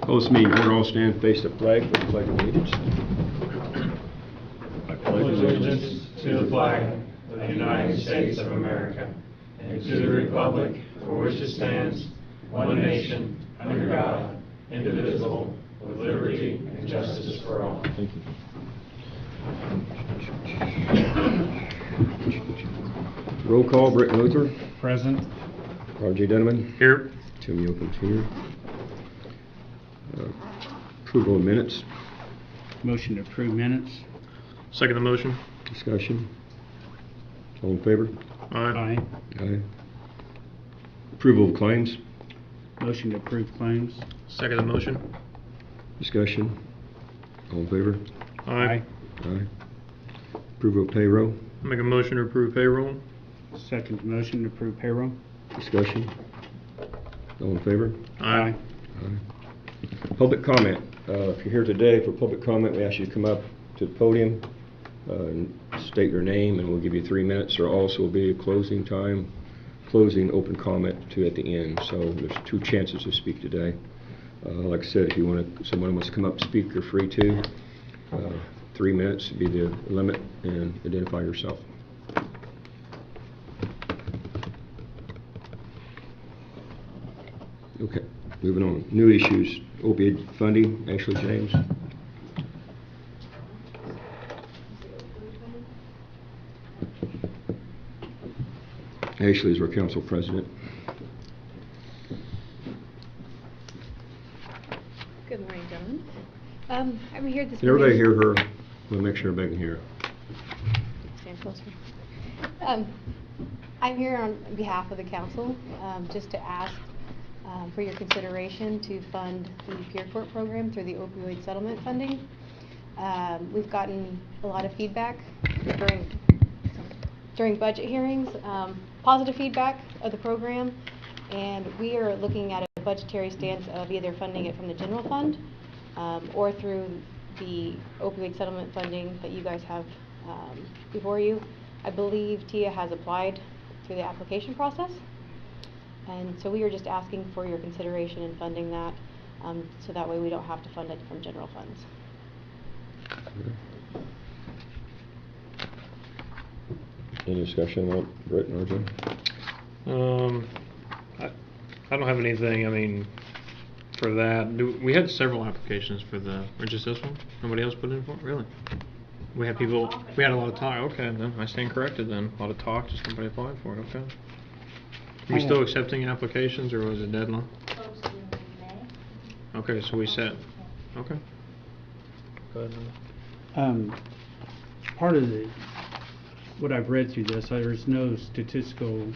Close meeting order. All stand, face the flag for the pledge of allegiance. I pledge allegiance to the flag of the United States of America and to the republic for which it stands, one nation, under God, indivisible, with liberty and justice for all. Thank you. Roll call. Britt Luther. Present. R.J. Dunneman. Here. Tim Yocum's here. Approval of minutes. Motion to approve minutes. Second the motion. Discussion. All in favor? Aye. Aye. Approval of claims. Motion to approve claims. Second the motion. Discussion. All in favor? Aye. Aye. Approval of payroll. Make a motion to approve payroll. Second motion to approve payroll. Discussion. All in favor? Aye. Aye. Public comment. If you're here today for public comment, we ask you to come up to the podium and state your name, and we'll give you 3 minutes. There also will be a closing time, closing open comment too at the end. So there's 2 chances to speak today. Like I said, if you want someone wants to come up and speak, you're free to. 3 minutes would be the limit, and identify yourself. Okay, moving on. New issues, opioid funding. Ashley James. Ashley is our council president. Good morning, gentlemen. I'm here this Can everybody morning. hear her? We'll make sure everybody can hear. Stand closer. I'm here on behalf of the council, just to ask for your consideration to fund the peer court program through the opioid settlement funding. We've gotten a lot of feedback during budget hearings, positive feedback of the program, and we are looking at a budgetary stance of either funding it from the general fund or through the opioid settlement funding that you guys have before you. I believe TIA has applied through the application process, and so we are just asking for your consideration in funding that, so that way we don't have to fund it from general funds. Any discussion on Britt and RJ? I don't have anything. I mean, for that, we had several applications for the. Or just this one? Nobody else put in for it? Really? We had people. We had a lot of talk. Okay, then I stand corrected. Then a lot of talk, just nobody applied for it. Okay. Are we still accepting applications, or was it deadline? Okay, so we set. Okay. Go ahead. Part of what I've read through this, there's no statistical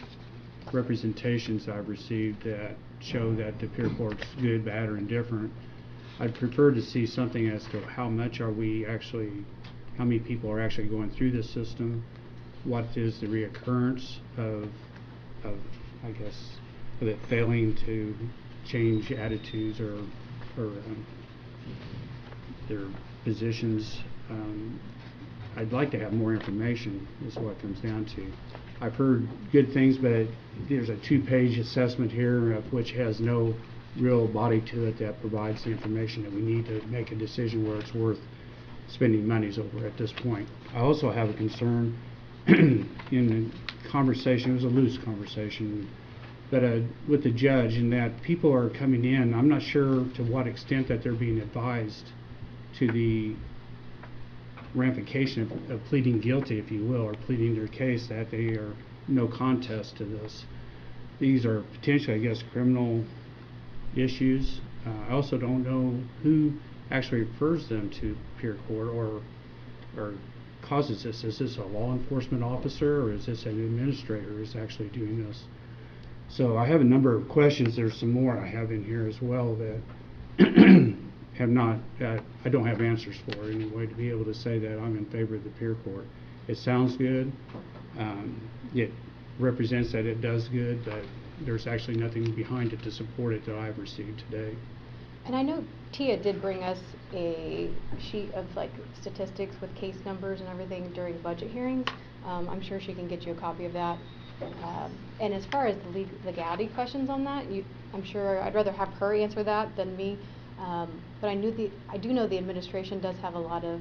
representations I've received that show that the peer court's good, bad, or indifferent. I'd prefer to see something as to how many people are actually going through this system, what is the reoccurrence of I guess, of it failing to change attitudes or their positions. I'd like to have more information, is what it comes down to. I've heard good things, but there's a 2-page assessment here of which has no real body to it that provides the information that we need to make a decision where it's worth spending monies over at this point. I also have a concern in the conversation. It was a loose conversation, but with the judge, in that people are coming in. I'm not sure to what extent that they're being advised to the ramification of pleading guilty, if you will, or pleading their case, that they are no contest to this. These are potentially, I guess, criminal issues. I also don't know who actually refers them to peer court or causes this. Is this a law enforcement officer, or is this an administrator who's actually doing this? So I have a number of questions. There's some more I have in here as well that have not, I don't have answers for anyway, to be able to say that I'm in favor of the peer court. It sounds good. It represents that it does good, but there's actually nothing behind it to support it that I've received today. And I know Tia did bring us a sheet of like statistics with case numbers and everything during budget hearings. I'm sure she can get you a copy of that. And as far as the legality questions on that, I'm sure I'd rather have her answer that than me. But I do know the administration does have a lot of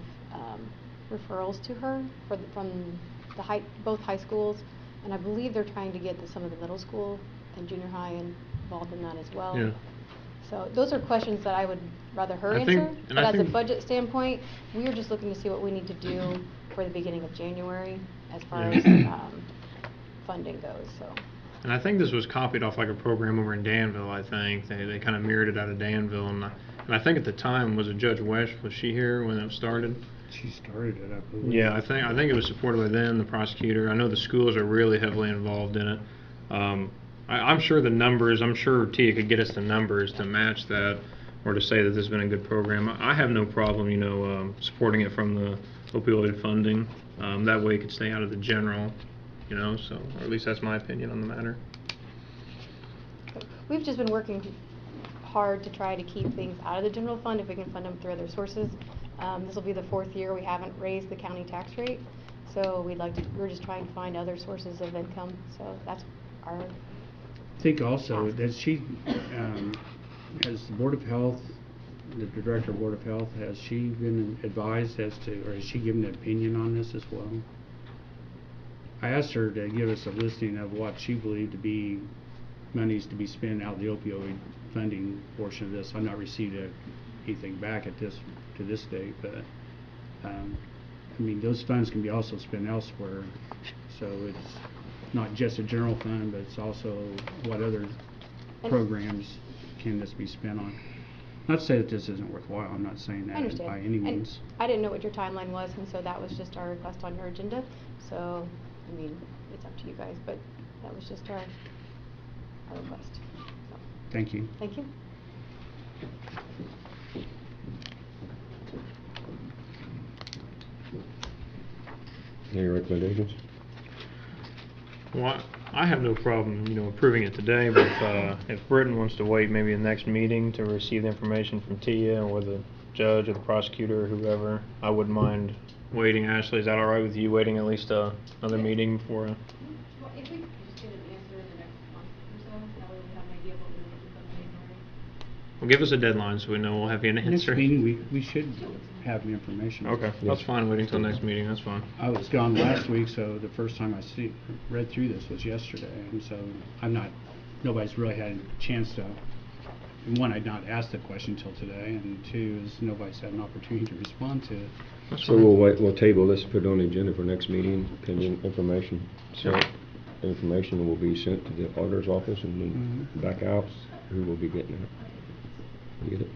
referrals to her from both high schools, and I believe they're trying to get some of the middle school and junior high involved in that as well. Yeah. So those are questions that I would rather her I think- answer. and But I as a think- budget standpoint, we are just looking to see what we need to do for the beginning of January as far Yeah. as funding goes. So. And I think this was copied off like a program over in Danville. I think they kind of mirrored it out of Danville, and I think at the time, was it Judge Wesch? Was she here when it started? She started it, I believe. Yeah, I think it was supported by them, the prosecutor. I know the schools are really heavily involved in it. I'm sure the numbers. I'm sure Tia could get us the numbers to match that, or to say that this has been a good program. I have no problem, supporting it from the opioid funding. That way, it could stay out of the general. So, or at least that's my opinion on the matter. We've just been working hard to try to keep things out of the general fund if we can fund them through other sources. This will be the 4th year we haven't raised the county tax rate, so we're just trying to find other sources of income. So that's our. I think also that she, has the Board of Health, the Director of Board of Health, has she been advised as to, or has she given an opinion on this as well? I asked her to give us a listing of what she believed to be monies to be spent out of the opioid funding portion of this. I've not received anything back to this date, but those funds can be also spent elsewhere. So it's not just a general fund, but it's also what other programs can this be spent on. Not to say that this isn't worthwhile. I'm not saying I that understand. by any And means. I didn't know what your timeline was, and so that was just our request on your agenda. So, it's up to you guys, but that was just our request. So, Thank you. thank you. Any recommendations? Well, I have no problem, approving it today, but if Britton wants to wait maybe the next meeting to receive the information from Tia or the judge or the prosecutor or whoever, I wouldn't mind waiting. Ashley, is that all right with you waiting at least another meeting before? Well, if we could just get an answer in the next month or so, that way we have an idea of what we want to do from January. Well, give us a deadline so we know we'll have you an Next answer. meeting, we should have the information. Okay, that's fine, waiting till next meeting, that's fine. I was gone last week, so the first time I read through this was yesterday, and so nobody's really had a chance to, one, I'd not asked the question till today, and two, is nobody's had an opportunity to respond to it. That's So fine. we'll table this, put it on the agenda for next meeting, pending information. So information will be sent to the auditor's office and then back out, who will be getting it. You get it?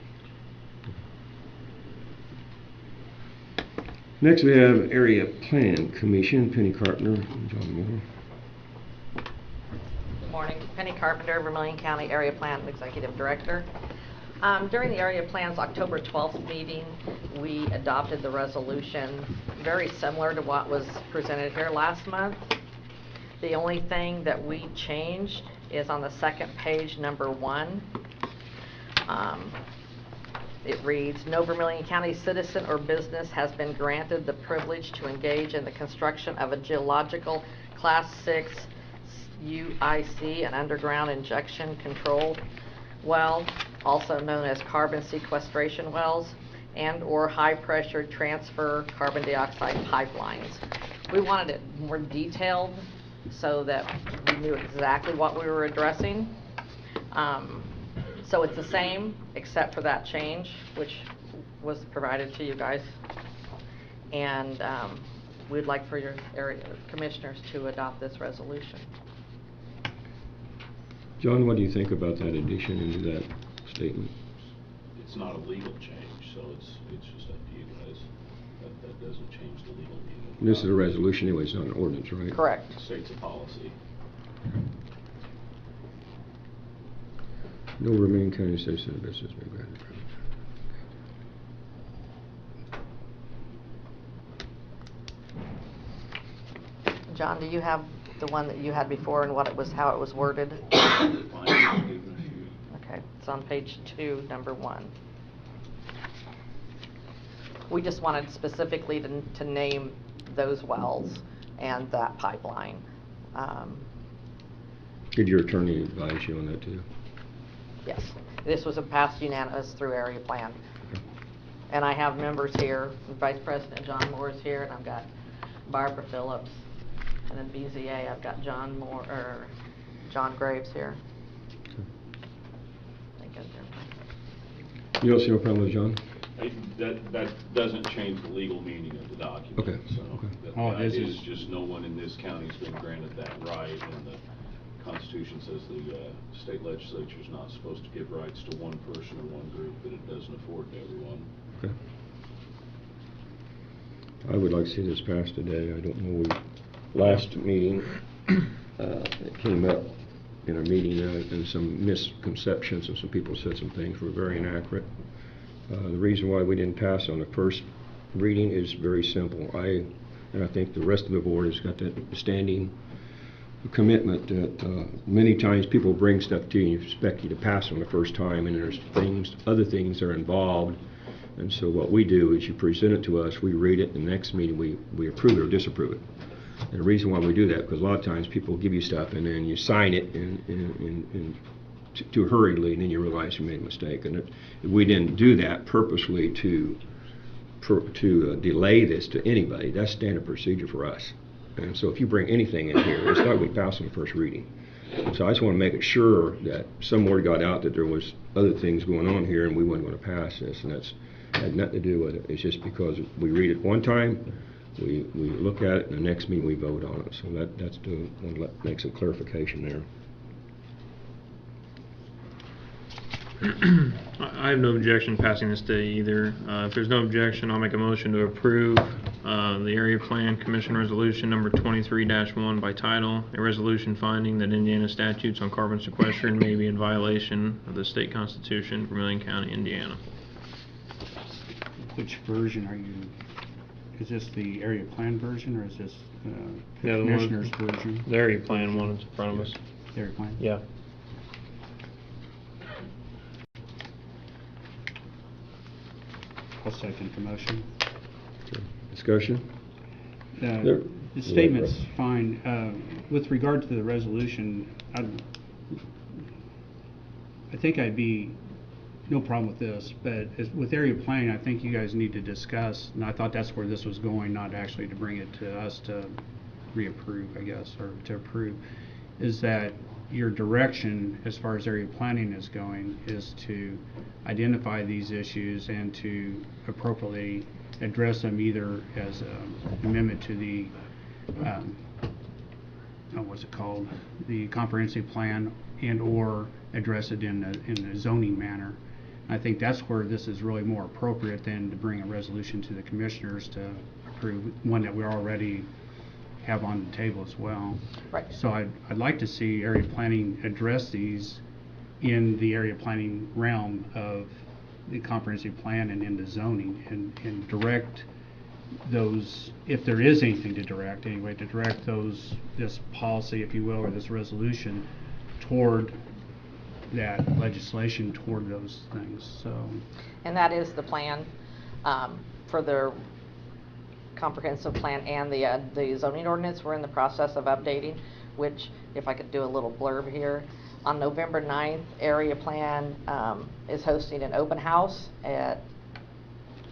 Next, we have Area Plan Commission, Penny Carpenter and John Moore. Good morning. Penny Carpenter, Vermilion County Area Plan Executive Director. During the Area Plan's October 12th meeting, we adopted the resolution very similar to what was presented here last month. The only thing that we changed is on the second page, number 1. It reads, no Vermilion County citizen or business has been granted the privilege to engage in the construction of a geological Class 6 UIC, an underground injection controlled well, also known as carbon sequestration wells, and or high pressure transfer carbon dioxide pipelines. We wanted it more detailed so that we knew exactly what we were addressing. So it's the same except for that change, which was provided to you guys. And we'd like for your area commissioners to adopt this resolution. John, what do you think about that addition into that statement? It's not a legal change, so it's just up to you guys. That doesn't change the legal meaning. This is a resolution anyway, it's not an ordinance, right? Correct. It states a policy. No Vermilion County citizen or business may grant a permit. John, do you have the one that you had before and what it was, how it was worded? Okay, it's on page 2, number 1. We just wanted specifically to name those wells and that pipeline. Did your attorney advise you on that too? Yes, this was passed unanimous through area plan. And I have members here, Vice President John Moore is here, and I've got Barbara Phillips. And then BZA, I've got John Graves here. I think that's everything. You don't see no problem with John? That doesn't change the legal meaning of the document. Okay, So okay. the Oh, this idea is- is just no one in this county has been granted that right, and the Constitution says the state legislature is not supposed to give rights to one person or one group that it doesn't afford to everyone. Okay. I would like to see this passed today. I don't know, last meeting, it came up in our meeting, and some misconceptions, and some people said some things were very inaccurate. The reason why we didn't pass on the first reading is very simple. And I think the rest of the board has got that standing commitment that many times people bring stuff to you and expect you to pass on the first time, and there's other things that are involved. And so what we do is you present it to us, we read it, and the next meeting we approve it or disapprove it. And the reason why we do that, because a lot of times people give you stuff and then you sign it and too hurriedly, and then you realize you made a mistake. And we didn't do that purposely to delay this to anybody. That's standard procedure for us. And so if you bring anything in here, it's not we pass on the first reading. So I just want to make it sure that some word got out that there was other things going on here and we weren't going to pass this, and that's had nothing to do with it. It's just because we read it one time, we look at it, and the next meeting we vote on it. So that's to make some clarification there. I have no objection passing this day either. If there's no objection, I'll make a motion to approve the Area Plan Commission Resolution number 23-1 by title, a resolution finding that Indiana statutes on carbon sequestration may be in violation of the state constitution, Vermilion County, Indiana. Which version are you, is this the area plan version, or is this the Yeah, the one- commissioner's version? The Area Plan one is in front of us. Area plan? Yeah. I'll second the motion. Discussion? The statement's fine. With regard to the resolution, I think I'd be no problem with this, but with area planning, I think you guys need to discuss, and I thought that's where this was going, not actually to bring it to us to reapprove, I guess, or to approve, is that your direction as far as area planning is going is to identify these issues and to appropriately address them either as an amendment to the what's it called, the comprehensive plan, and or address it in a zoning manner. I think that's where this is really more appropriate than to bring a resolution to the commissioners to approve one that we already have on the table as well. Right. So I'd like to see area planning address these in the area planning realm of the comprehensive plan and into zoning, and direct those, if there is anything to direct anyway, to direct those, this policy, if you will, or this resolution toward that legislation, toward those things. So, And that is the plan for the comprehensive plan and the zoning ordinance. We're in the process of updating, which, if I could do a little blurb here, on November 9th, Area Plan is hosting an open house at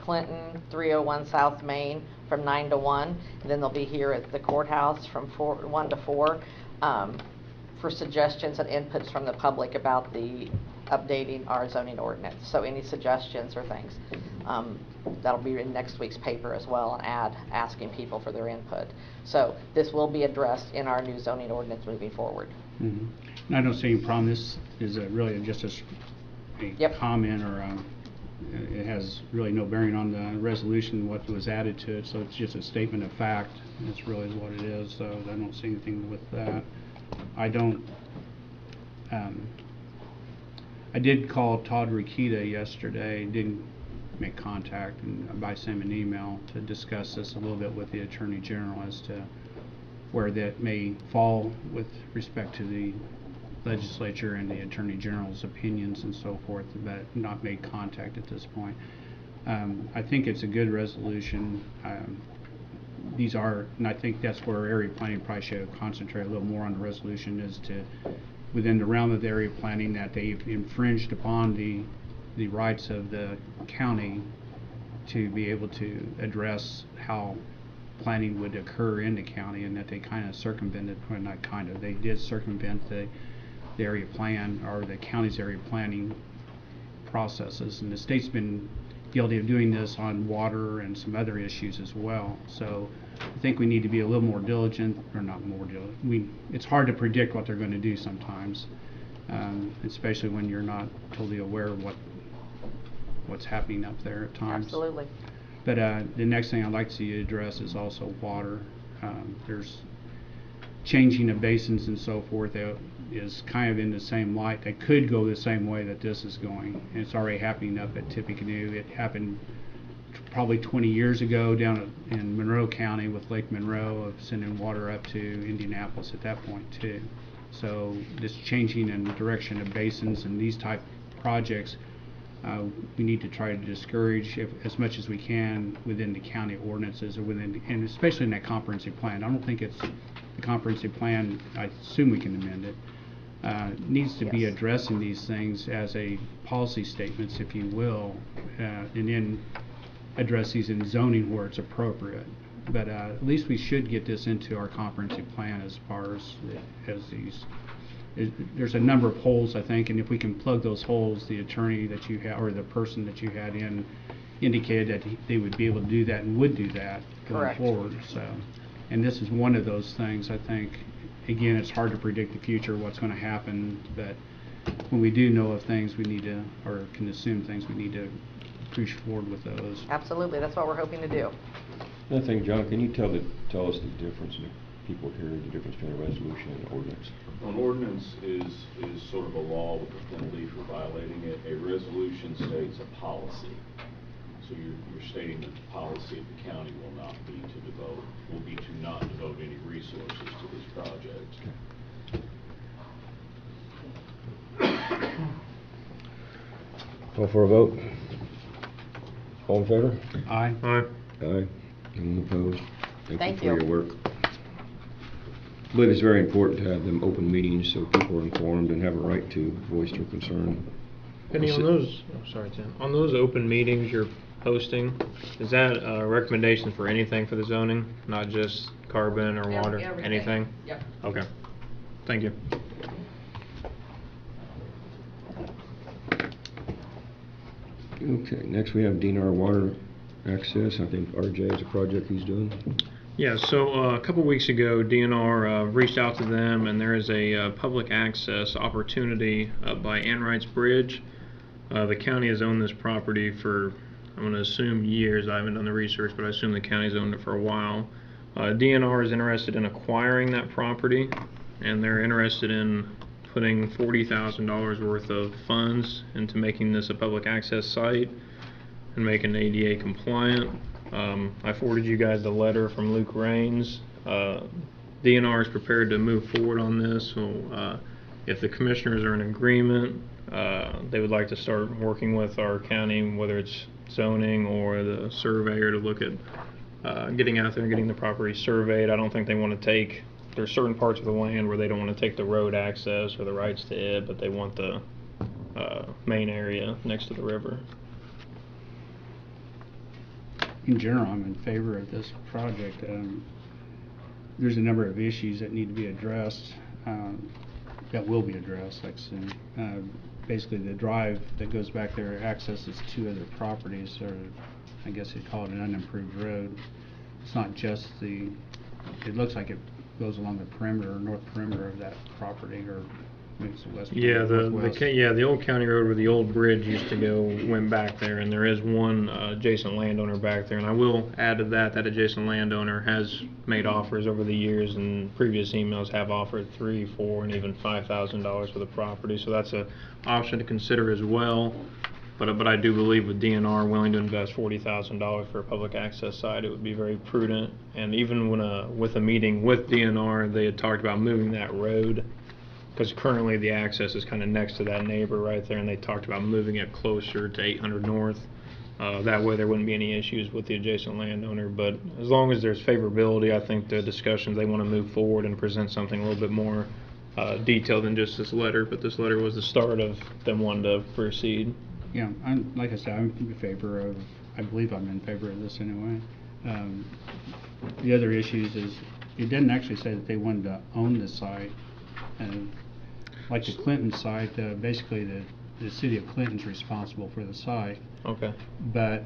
Clinton 301 South Main from 9 to 1. And then they'll be here at the courthouse from 1 to 4 for suggestions and inputs from the public about the updating our zoning ordinance. So any suggestions or things. That'll be in next week's paper as well, an ad asking people for their input. So this will be addressed in our new zoning ordinance moving forward. and I don't see any problem. This is really just a Yep. comment, or it has really no bearing on the resolution, what was added to it, so it's just a statement of fact. That's really what it is, so I don't see anything with that. I did call Todd Rikita yesterday, didn't make contact, and I sent him an email to discuss this a little bit with the Attorney General as to where that may fall with respect to the legislature and the Attorney General's opinions and so forth, but not made contact at this point. I think it's a good resolution. And I think that's where area planning probably should concentrate a little more on the resolution, is to within the realm of the area planning that they've infringed upon the rights of the county to be able to address how planning would occur in the county, and that they kind of circumvented, well, not kind of, they did circumvent the area plan, or the county's area planning processes. And the state's been guilty of doing this on water and some other issues as well. So I think we need to be a little more diligent, or not more diligent. It's hard to predict what they're going to do sometimes, especially when you're not totally aware of what's happening up there at times. Absolutely. But the next thing I'd like to see you address is also water. There's changing of basins and so forth that is kind of in the same light. That could go the same way that this is going. And it's already happening up at Tippecanoe. It happened probably 20 years ago down in Monroe County with Lake Monroe, of sending water up to Indianapolis at that point too. So this changing in the direction of basins and these type projects, we need to try to discourage as much as we can within the county ordinances, or and especially in that comprehensive plan. I don't think it's the comprehensive plan. I assume we can amend it. Needs to be Yes. addressing these things as a policy statements, if you will, and then address these in zoning where it's appropriate. But at least we should get this into our comprehensive plan as far as these. There's a number of holes, I think, and if we can plug those holes, the attorney that you had, or the person that you had in, indicated that they would be able to do that and would do that going Correct. forward. So, and this is one of those things, I think. Again, it's hard to predict the future, what's going to happen, but when we do know of things, we need to, or can assume things, we need to push forward with those. Absolutely, that's what we're hoping to do. Another thing, John, can you tell us the difference, and people hear the difference between a resolution and an ordinance? An ordinance is sort of a law with a penalty for violating it. A resolution states a policy. So you're stating that the policy of the county will be to not devote any resources to this project. Call for a vote. All in favor? Aye. Aye. Aye. Anyone opposed? Thank you for you. your work. I believe it's very important to have them open meetings so people are informed and have a right to voice their concern. Penny, on those, sorry, Tim, on those open meetings you're hosting, is that a recommendation for anything for the zoning, not just carbon or water, Everything. anything? Yep. Okay, thank you. Okay, next we have DNR water access. I think RJ is a project he's doing. Yeah, so a couple weeks ago, DNR reached out to them, and there is a public access opportunity by Enright's Bridge. The county has owned this property for, I'm going to assume, years. I haven't done the research, but I assume the county's owned it for a while. DNR is interested in acquiring that property, and they're interested in putting $40,000 worth of funds into making this a public access site and making ADA compliant. I forwarded you guys the letter from Luke Rains. DNR is prepared to move forward on this, so if the commissioners are in agreement, they would like to start working with our county, whether it's zoning or the surveyor, to look at getting out there and getting the property surveyed. I don't think they want to take, there's certain parts of the land where they don't want to take the road access or the rights to it, but they want the main area next to the river. In general, I'm in favor of this project. There's a number of issues that need to be addressed, that will be addressed, like I said. Basically, the drive that goes back there accesses two other properties, or I guess you'd call it an unimproved road. It's not just it looks like it goes along the perimeter, or north perimeter of that property, or maybe it's the west. Yeah, northwest. the old county road where the old bridge used to go went back there, and there is one adjacent landowner back there. And I will add to that adjacent landowner has made offers over the years, and previous emails have offered $3,000, $4,000, and even $5,000 for the property. So that's an option to consider as well. But I do believe with DNR willing to invest $40,000 for a public access site, it would be very prudent. And even when with a meeting with DNR, they had talked about moving that road, because currently the access is kind of next to that neighbor right there, and they talked about moving it closer to 800 North. That way there wouldn't be any issues with the adjacent landowner. But as long as there's favorability, I think the discussions, they want to move forward and present something a little bit more detailed than just this letter, but this letter was the start of them wanting to proceed. Yeah, like I said, I'm in favor of, I believe I'm in favor of this anyway. The other issues is, it didn't actually say that they wanted to own the site. Like the Clinton site, basically the city of Clinton's responsible for the site, Okay. but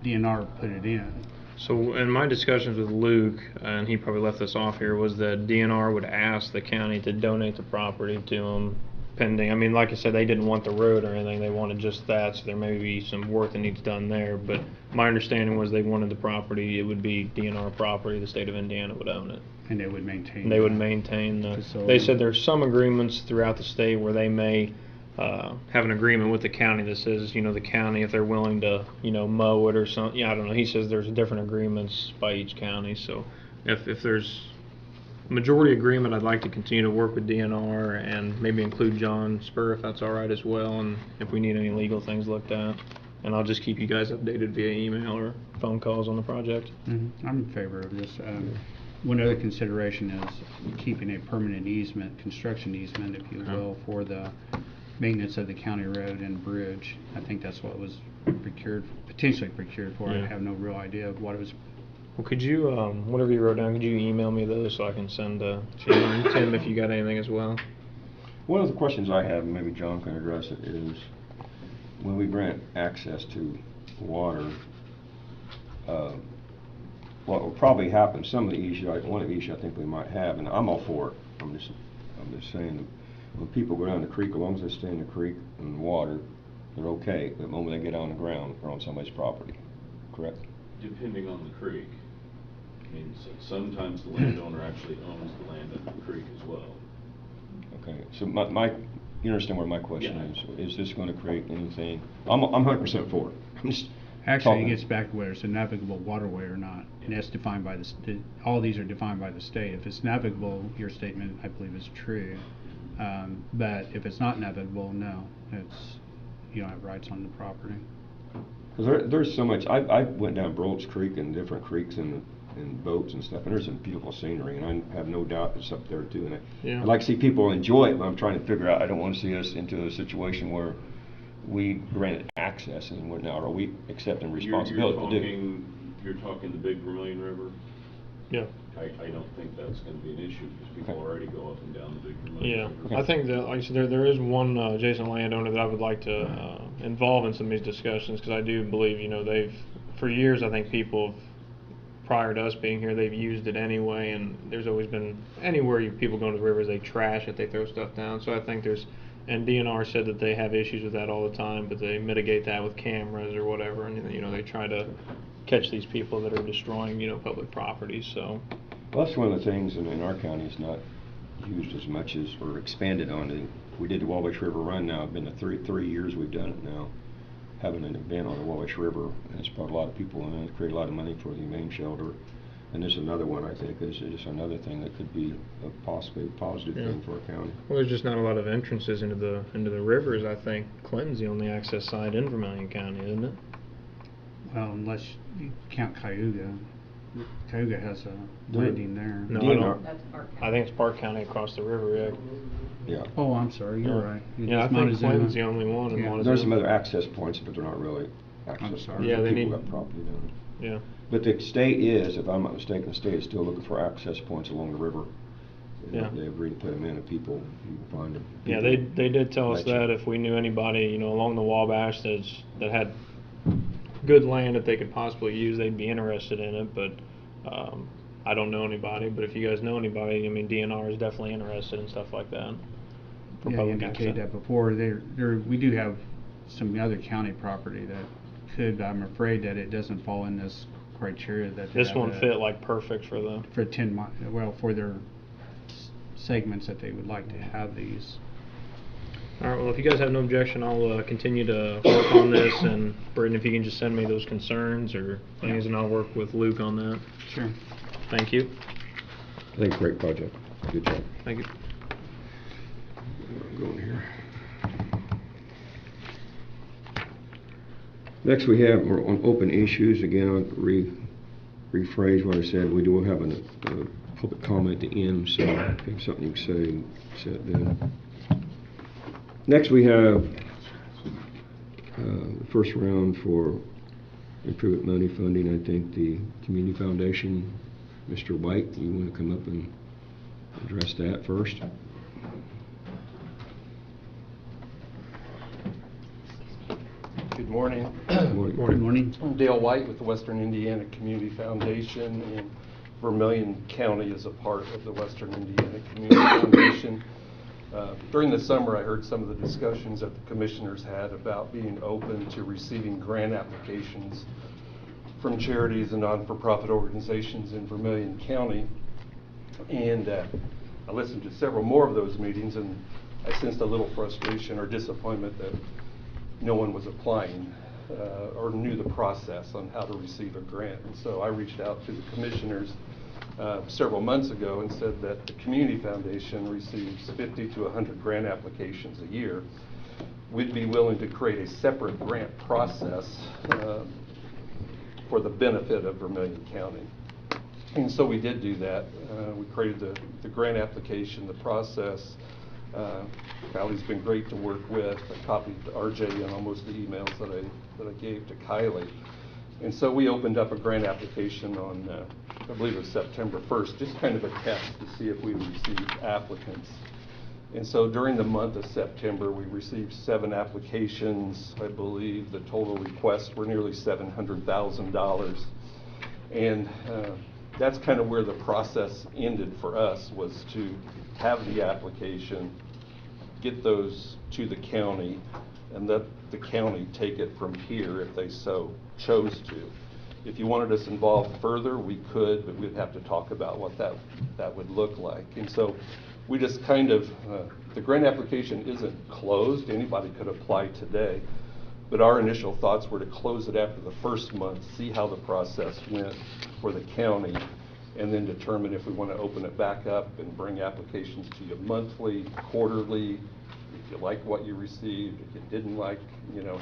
DNR put it in. So in my discussions with Luke, and he probably left this off here, was that DNR would ask the county to donate the property to them pending. I mean, like I said, they didn't want the road or anything, they wanted just that, so there may be some work that needs done there, but my understanding was they wanted the property, it would be DNR property, the state of Indiana would own it. And they would maintain. They would that maintain the, facility. they said there's some agreements throughout the state where they may have an agreement with the county that says, you know, the county, if they're willing to, you know, mow it or something, yeah, I don't know, he says there's different agreements by each county, so if there's majority agreement, I'd like to continue to work with DNR and maybe include John Spur if that's all right as well, and if we need any legal things looked at. And I'll just keep you guys updated via email or phone calls on the project. I'm in favor of this. One other consideration is keeping a permanent easement, construction easement, if you will, for the maintenance of the county road and bridge. I think that's what was potentially procured for. Yeah. I have no real idea of what it was. Well, could you, whatever you wrote down, could you email me those so I can send to Sheila and Tim if you got anything as well? One of the questions I have, and maybe John can address it, is when we grant access to water, what will probably happen, some of the issues, one of the issues I think we might have, and I'm all for it, I'm just saying, when people go down the creek, as long as they stay in the creek and water, they're okay. The moment they get on the ground, they're on somebody's property, correct? Depending on the creek. I mean, sometimes the landowner actually owns the land at the creek as well. Okay, so you understand where my question Yeah. is this going to create anything? I'm 100% for it. I'm just Actually, talking. it gets back to whether it's a navigable waterway or not, and that's defined by all these are defined by the state. If it's navigable, your statement, I believe, is true. But if it's not navigable, no, you don't have rights on the property. Because there's so much, I went down Broad's Creek and different creeks and boats and stuff, and there's some beautiful scenery, and I have no doubt it's up there too. And Yeah. I'd like to see people enjoy it, but I'm trying to figure out, I don't want to see us into a situation where we grant access, and now are we accepting responsibility to do? You're talking the Big Vermilion River? Yeah. I don't think that's going to be an issue because people already go up and down the Big Vermilion Yeah, River. I think that, like I said, there is one adjacent landowner that I would like to involve in some of these discussions, because I do believe, you know, for years, I think people, prior to us being here, they've used it anyway, and there's always been, anywhere people go to the rivers, they trash it, they throw stuff down, so I think and DNR said that they have issues with that all the time, but they mitigate that with cameras or whatever, and, you know, they try to catch these people that are destroying, you know, public property, so. Well, that's one of the things in our county is not used as much as, or expanded on. We did the Wabash River Run now, it's been the 3 years we've done it now, having an event on the Wabash River, and it's brought a lot of people in, it's created a lot of money for the humane shelter. And there's another one, I think, is just another thing that could be a possibly positive thing for our county. Well, there's just not a lot of entrances into the rivers. I think Clinton's the only access site in Vermilion County, isn't it? Well, unless you count Cayuga. Cayuga has a landing there. No, DNR. I don't. That's Park I think it's Park County across the river, Yeah. Oh, I'm sorry, you're right. Yeah, I It's think Montezuma. Clinton's the only one in Yeah. Montezuma. There's some other access points, but they're not really access sorry. points. Yeah, they People need- got property down there. Yeah. But the state is, if I'm not mistaken, the state is still looking for access points along the river. Yeah. They agreed to put them in, and people, you can find them. Yeah, they did tell us Let you- that if we knew anybody, you know, along the Wabash that had good land that they could possibly use, they'd be interested in it, but I don't know anybody, but if you guys know anybody, I mean, DNR is definitely interested in stuff like that. For Yeah, you public indicated access. that before. We do have some other county property that could, I'm afraid that it doesn't fall in this criteria that they This have one a- fit like perfect for the. for 10 mi, well, for their segments that they would like to have these. All right, well, if you guys have no objection, I'll continue to work on this, and Britton, if you can just send me those concerns or things, and I'll work with Luke on that. Sure. Thank you. I think great project. Good job. Thank you. I'm going here. Next we're on open issues. Again, I'll rephrase what I said. We do have a public comment at the end, so if you have something you can say it then. Next, we have the first round for improvement money funding. I think the Community Foundation, Mr. White, you want to come up and address that first? Good morning. Good morning. Good morning. I'm Dale White with the Western Indiana Community Foundation, and Vermilion County is a part of the Western Indiana Community Foundation. During the summer, I heard some of the discussions that the commissioners had about being open to receiving grant applications from charities and non-for-profit organizations in Vermilion County. And I listened to several more of those meetings, and I sensed a little frustration or disappointment that no one was applying or knew the process on how to receive a grant. And so I reached out to the commissioners several months ago and said that the Community Foundation receives 50 to 100 grant applications a year. We'd be willing to create a separate grant process for the benefit of Vermilion County. And so we did do that. We created the grant application, the process. Kylie's been great to work with. I copied RJ in almost the emails that I gave to Kylie. And so we opened up a grant application on, I believe it was September 1st, just kind of a test to see if we received applicants. And so during the month of September, we received 7 applications. I believe the total requests were nearly $700,000. And that's kind of where the process ended for us, was to have the application, get those to the county, and let the county take it from here if they so chose to. If you wanted us involved further, we could, but we'd have to talk about what that would look like. And so we just kind of, the grant application isn't closed. Anybody could apply today. But our initial thoughts were to close it after the first month, see how the process went for the county, and then determine if we want to open it back up and bring applications to you monthly, quarterly, if you like what you received, if you didn't like,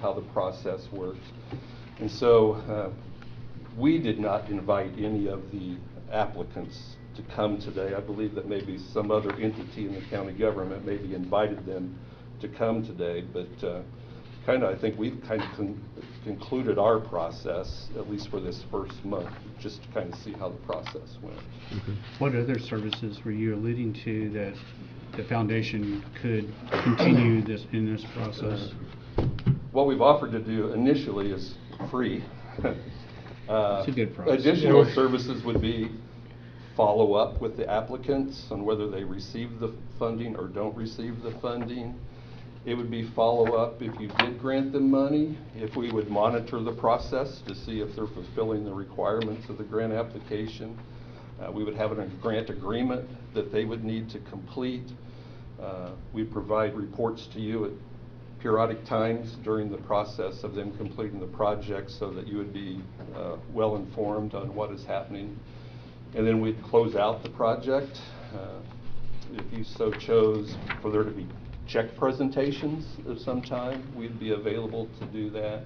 how the process works. And so we did not invite any of the applicants to come today. I believe that maybe some other entity in the county government maybe invited them to come today, but I think we've kind of concluded our process, at least for this first month, just to kind of see how the process went. What other services were you alluding to that the foundation could continue in this process? What we've offered to do initially is free. It's a good process. Additional services would be follow up with the applicants on whether they receive the funding or don't receive the funding. It would be follow up if you did grant them money, if we would monitor the process to see if they're fulfilling the requirements of the grant application. We would have a grant agreement that they would need to complete. We provide reports to you at periodic times during the process of them completing the project so that you would be well informed on what is happening. And then we'd close out the project. If you so chose for there to be check presentations of some time, we'd be available to do that.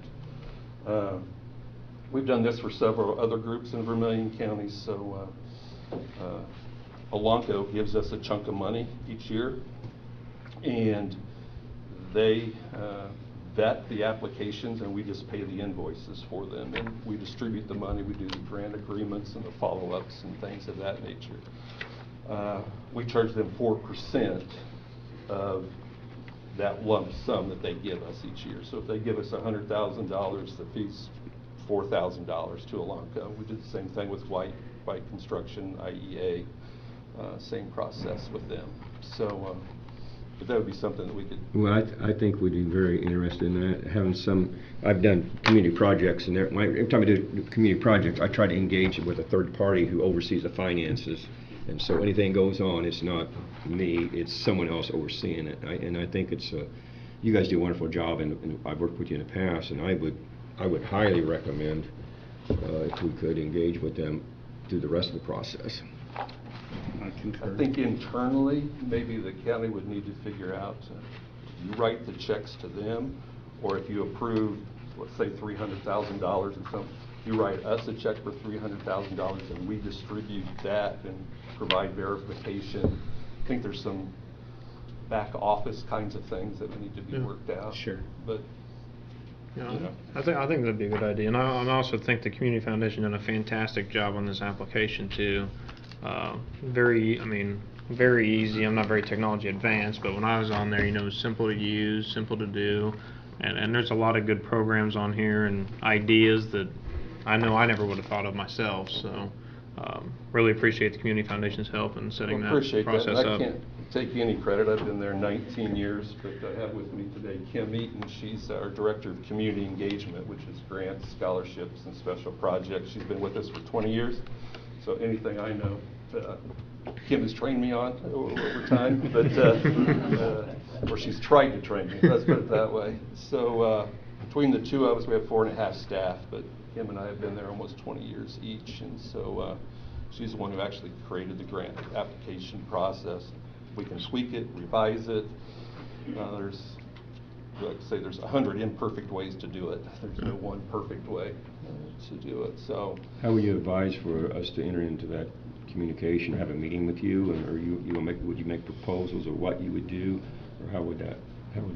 We've done this for several other groups in Vermilion County, so Elanco gives us a chunk of money each year, and they vet the applications, and we just pay the invoices for them, and we distribute the money. We do the grant agreements and the follow-ups and things of that nature. We charge them 4% of that lump sum that they give us each year. So if they give us $100,000, the fee's $4,000 to Elanco. We did the same thing with White Construction, IEA, same process with them. So, but that would be something that we could. Well, I think we'd be very interested in that. Having some, I've done community projects, and every time I do community projects, I try to engage with a third party who oversees the finances. And so anything goes on, it's not me, it's someone else overseeing it. And I think it's, you guys do a wonderful job, and I've worked with you in the past, and I would highly recommend if we could engage with them through the rest of the process. I concur. I think internally, maybe the county would need to figure out, if you write the checks to them, or if you approve, let's say $300,000 and some you write us a check for $300,000 and we distribute that and provide verification. I think there's some back office kinds of things that need to be Yeah. worked out. Sure. But, Yeah, you know. I think that'd be a good idea, and I also think the Community Foundation done a fantastic job on this application too. Very easy. I'm not very technology advanced, but when I was on there, it was simple to use, simple to do, and there's a lot of good programs on here and ideas that I know I never would have thought of myself. So, really appreciate the Community Foundation's help in setting I that appreciate that. process And up. I can't take any credit. I've been there 19 years, but I have with me today Kim Eaton. She's our Director of Community Engagement, which is grants, scholarships, and special projects. She's been with us for 20 years. So anything I know, Kim has trained me on over time, but or she's tried to train me, let's put it that way. So between the two of us, we have 4.5 staff, but Kim and I have been there almost 20 years each, and so she's the one who actually created the grant application process. We can tweak it, revise it. There's, like I say, there's 100 imperfect ways to do it. There's no one perfect way to do it. So, How would you advise for us to enter into that communication, have a meeting with you, and or would you make proposals of what you would do, or how would that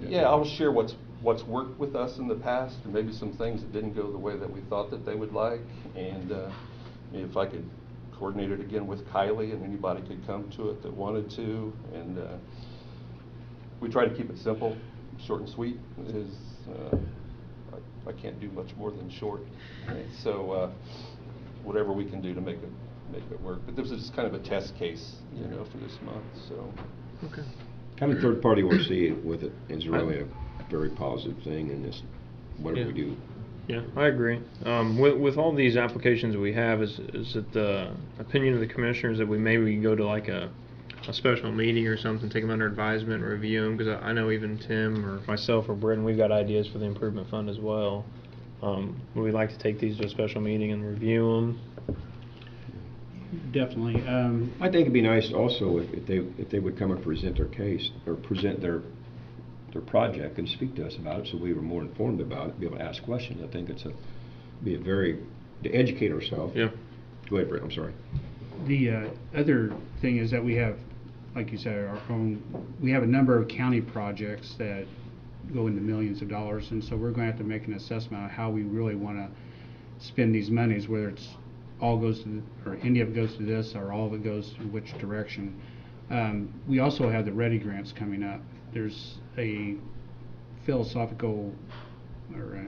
yeah, go? I'll share what's worked with us in the past, and maybe some things that didn't go the way that we thought that they would like. And if I could coordinate it again with Kylie, and anybody could come to it that wanted to. And we try to keep it simple, short and sweet. I can't do much more than short. Right? So whatever we can do to make it work. But this is just kind of a test case, for this month. So. Okay. Having third party oversee it with it is really a very positive thing in this, whatever we do. Yeah, I agree. With all these applications that we have, is it the opinion of the commissioners that we maybe go to like a special meeting or something, take them under advisement, review them? Because I know even Tim or myself or Britton, we've got ideas for the improvement fund as well. Would we like to take these to a special meeting and review them? Definitely. I think it'd be nice also if they would come and present their case, or present their project and speak to us about it, so we were more informed about it, be able to ask questions. I think to educate ourselves. Yeah. Go ahead, Brett, I'm sorry. The other thing is that we have, like you said, we have a number of county projects that go into millions of dollars, and so we're going to have to make an assessment of how we really want to spend these monies, whether it's all goes to, or any of it goes to this, or all of it goes to which direction. We also have the READY grants coming up. There's a philosophical or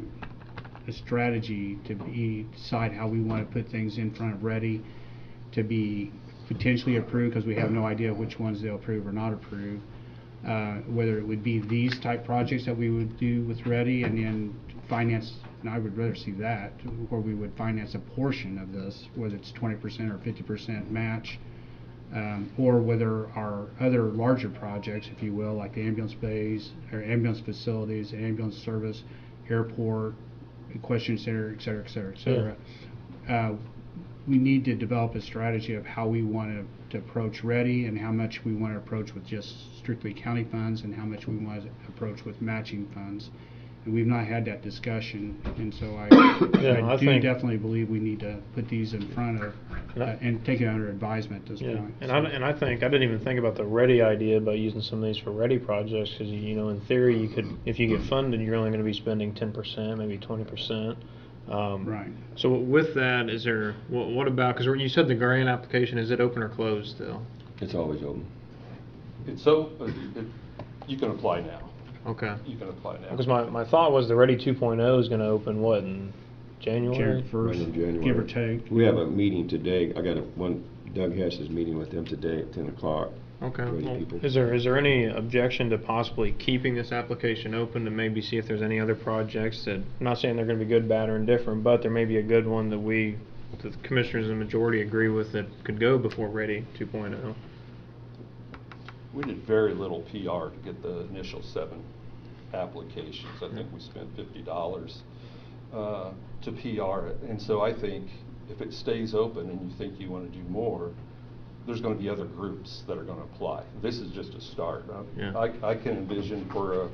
a strategy to decide how we want to put things in front of READY to be potentially approved, because we have no idea which ones they'll approve or not approve. Whether it would be these type projects that we would do with READY and then finance, and I would rather see that, where we would finance a portion of this, whether it's 20% or 50% match, or whether our other larger projects, if you will, like the ambulance bays, or ambulance facilities, ambulance service, airport, equestrian center, et cetera, et cetera, et cetera. We need to develop a strategy of how we want to approach READY, and how much we want to approach with just strictly county funds, and how much we want to approach with matching funds. And we've not had that discussion, and so I do think definitely believe we need to put these in front of and take it under advisement at this Yeah, point. and I think I didn't even think about the READY idea about using some of these for READY projects, because in theory you could, if you get funded, you're only going to be spending 10%, maybe 20%. Right. So with that, is there what about, because you said the grant application, is it open or closed still? It's always open. You can apply now. Okay. You can apply now. Because my thought was the READY 2.0 is going to open what, in January? January 1st, Right in January. give or take. We have a meeting today. I got Doug Hess is meeting with them today at 10 o'clock. Okay. Ready Well, people. is there any objection to possibly keeping this application open to maybe see if there's any other projects that, I'm not saying they're going to be good, bad, or indifferent, but there may be a good one that the commissioners and the majority agree with that could go before READY 2.0? We did very little PR to get the initial 7 applications. I think we spent $50 to PR it. And so I think if it stays open and you think you want to do more, there's going to be other groups that are going to apply. This is just a start. Yeah. I can envision for a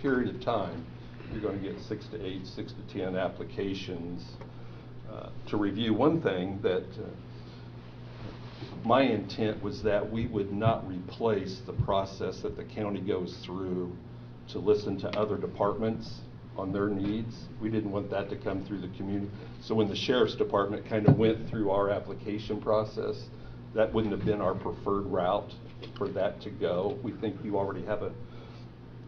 period of time, you're going to get 6 to 8, 6 to 10 applications to review. One thing that my intent was that we would not replace the process that the county goes through to listen to other departments on their needs. We didn't want that to come through the community. So when the sheriff's department kind of went through our application process, that wouldn't have been our preferred route for that to go. We think you already have I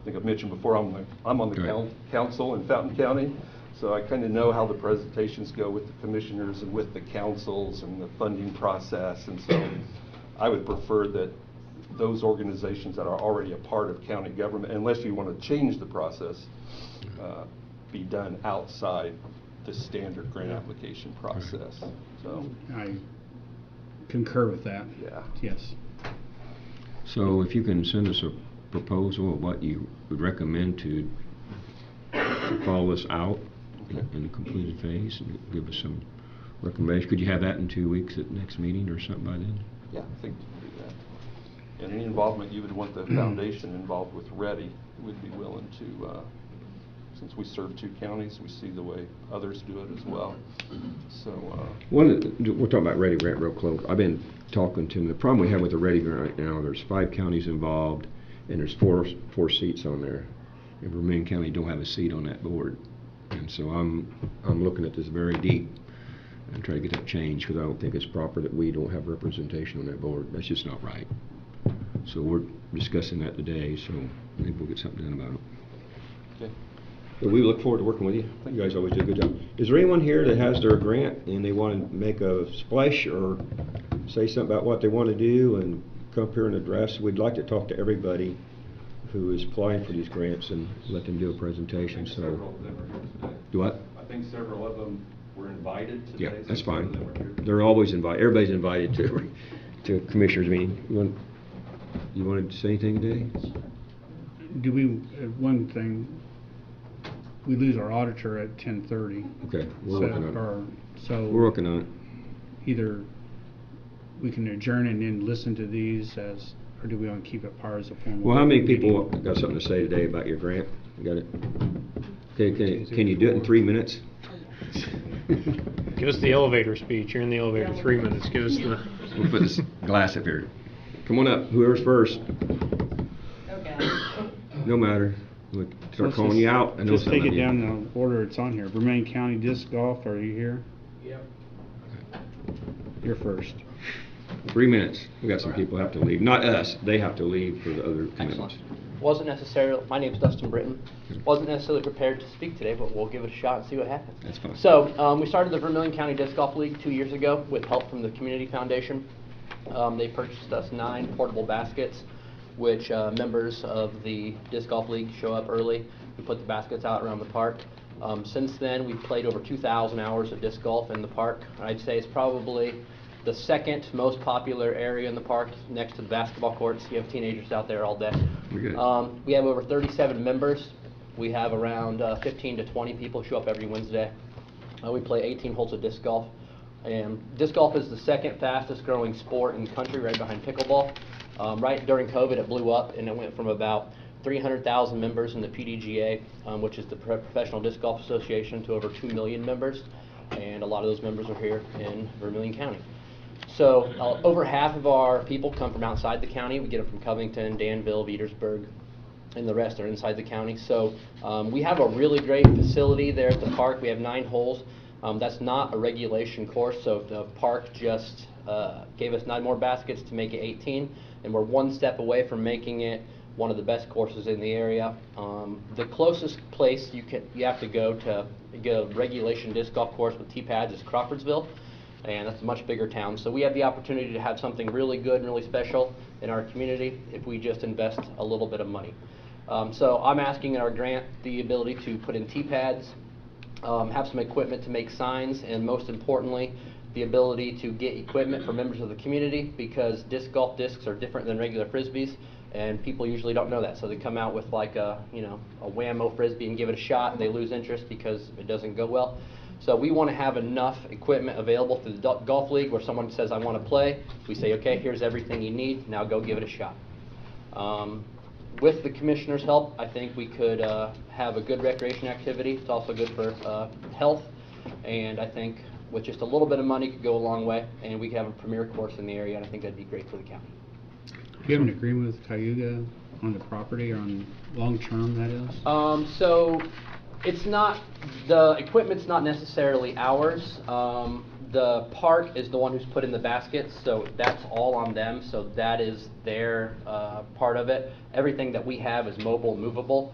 think I've mentioned before, I'm on the Right. council in Fountain County, so I kind of know how the presentations go with the commissioners and with the councils and the funding process. And so I would prefer that those organizations that are already a part of county government, unless you want to change the process, be done outside the standard grant application process. So, I concur with that. yeah. Yes. So if you can send us a proposal of what you would recommend to follow us out Okay. in the completed phase, and give us some recommendation. Could you have that in 2 weeks at the next meeting or something by then? Yeah, I think we can do that. And any involvement you would want the foundation involved with Ready, we'd be willing to, since we serve 2 counties, we see the way others do it as well. So, We're talking about Ready Grant real close. I've been talking to them. The problem we have with the Ready Grant right now, there's 5 counties involved, and there's four seats on there. And Vermillion County don't have a seat on that board. And so I'm looking at this very deep and try to get that changed, because I don't think it's proper that we don't have representation on that board. That's just not right. So we're discussing that today, so I think we'll get something done about it. okay. But we look forward to working with you. You guys always do a good job. Is there anyone here that has their grant and they want to make a splash or say something about what they want to do and come up here and address? We'd like to talk to everybody who is applying for these grants and let them do a presentation. So, do what? I think several of them were invited today. Yeah, so that's some of fine. them were here. They're always invited. Everybody's invited to commissioners meeting. You wanted to say anything today? Do we, one thing, we lose our auditor at 10:30. Okay, we're working on it. So We're working on it. either we can adjourn and then listen to these as, or do we want to keep it part as a formal? Well, how many people meeting? got something to say today about your grant? You got it? Okay, can you do it in 3 minutes? Give us the elevator speech. You're in the elevator 3 minutes. Give us the. We'll put this glass up here. Come on up, whoever's first. Okay. No matter. We'll start Let's calling just- you out. I know Just take it somebody- down in the order it's on here. Vermillion County Disc Golf, are you here? Yep. You're first. 3 minutes. We got some people have to leave. Not us, they have to leave for the other commitments. Wasn't necessarily, my name's Dustin Britton. Wasn't necessarily prepared to speak today, but we'll give it a shot and see what happens. That's fine. So, we started the Vermillion County Disc Golf League 2 years ago with help from the Community Foundation. They purchased us 9 portable baskets, which members of the Disc Golf League show up early. We put the baskets out around the park. Since then, we've played over 2,000 hours of disc golf in the park. I'd say it's probably the second most popular area in the park, next to the basketball courts. You have teenagers out there all day. We're good. We have over 37 members. We have around 15 to 20 people show up every Wednesday. We play 18 holes of disc golf. And disc golf is the second fastest growing sport in the country, right behind pickleball. Right during COVID, it blew up, and it went from about 300,000 members in the PDGA, which is the Professional Disc Golf Association, to over 2 million members. And a lot of those members are here in Vermillion County. So over half of our people come from outside the county. We get them from Covington, Danville, Petersburg, and the rest are inside the county. So we have a really great facility there at the park. We have 9 holes. That's not a regulation course, so the park just gave us 9 more baskets to make it 18, and we're 1 step away from making it one of the best courses in the area. The closest place you have to go to get a regulation disc golf course with tee pads is Crawfordsville, and that's a much bigger town. So we have the opportunity to have something really good and really special in our community if we just invest a little bit of money. So I'm asking in our grant the ability to put in tee pads, have some equipment to make signs, and most importantly, the ability to get equipment for members of the community, because disc golf discs are different than regular frisbees, and people usually don't know that. So they come out with like a Whammo frisbee and give it a shot, and they lose interest because it doesn't go well. So we want to have enough equipment available through the golf league where someone says, I want to play. We say, okay, here's everything you need. Now go give it a shot. With the commissioner's help, I think we could have a good recreation activity. It's also good for health, and I think with just a little bit of money could go a long way, and we could have a premier course in the area, and I think that'd be great for the county. Do you have an agreement with Cayuga on the property, or on long-term, that is? So it's not, the equipment's not necessarily ours. The park is the one who's put in the baskets, so that's all on them, so that is their part of it. Everything that we have is mobile, movable.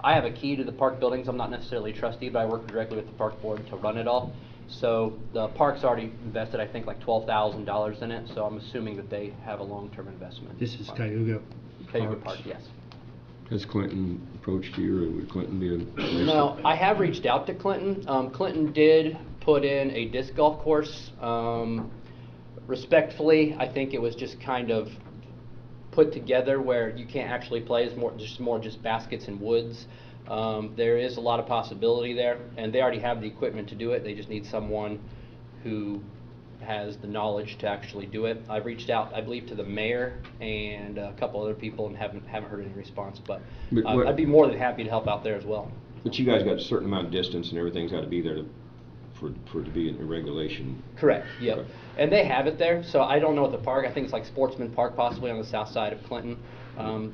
I have a key to the park buildings. I'm not necessarily a trustee, but I work directly with the park board to run it all. So the park's already invested, I think, like $12,000 in it, so I'm assuming that they have a long-term investment. This is Cayuga Cayuga Parks. Park, yes. Has Clinton approached you, or would Clinton be a? No, I have reached out to Clinton. Clinton did put in a disc golf course. Respectfully, I think it was just kind of put together where you can't actually play. It's more just baskets and woods. There is a lot of possibility there, and they already have the equipment to do it. They just need someone who has the knowledge to actually do it. I've reached out, I believe, to the mayor and a couple other people, and haven't heard any response. But what- I'd be more than happy to help out there as well. But you guys got a certain amount of distance, and everything's got to be there for it to be in regulation. Correct, yep. Okay. And they have it there, so I don't know what the park, I think it's like Sportsman Park possibly on the south side of Clinton.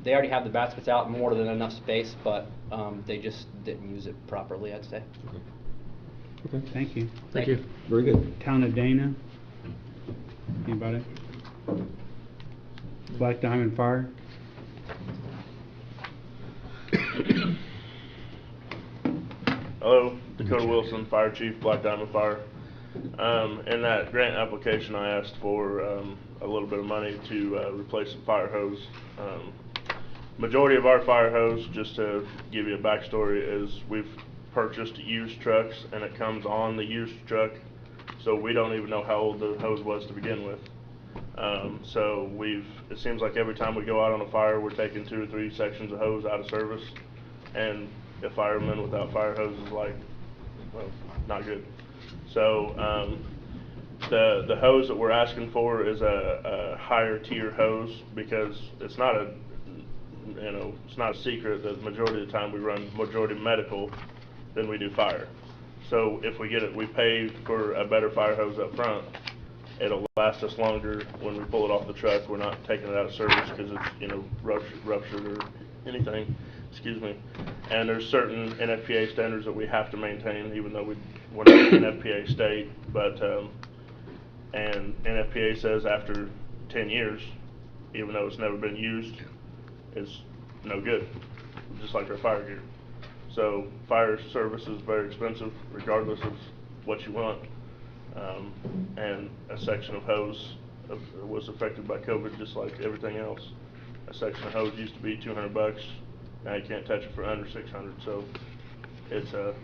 They already have the baskets out, more than enough space, but they just didn't use it properly, I'd say. Okay, Thank you. Thank you. very good. Town of Dana? Anybody? Black Diamond Fire? Hello, Dakota Wilson, Fire Chief, Black Diamond Fire. In that grant application, I asked for a little bit of money to replace some fire hose. Majority of our fire hose, just to give you a backstory, is we've purchased used trucks, and it comes on the used truck, so we don't even know how old the hose was to begin with. So it seems like every time we go out on a fire, we're taking 2 or 3 sections of hose out of service, and a fireman without fire hose is like, well, not good. So the hose that we're asking for is a higher tier hose, because it's not a secret that the majority of the time we run majority medical than we do fire. So if we get it, we pay for a better fire hose up front. It'll last us longer when we pull it off the truck. We're not taking it out of service because it's ruptured or anything. Excuse me. And there's certain NFPA standards that we have to maintain, even though we're not an NFPA state. But and NFPA says after 10 years, even though it's never been used, it's no good, just like our fire gear. So fire service is very expensive, regardless of what you want. And a section of hose was affected by COVID, just like everything else. A section of hose used to be $200. Now you can't touch it for under $600. So it's an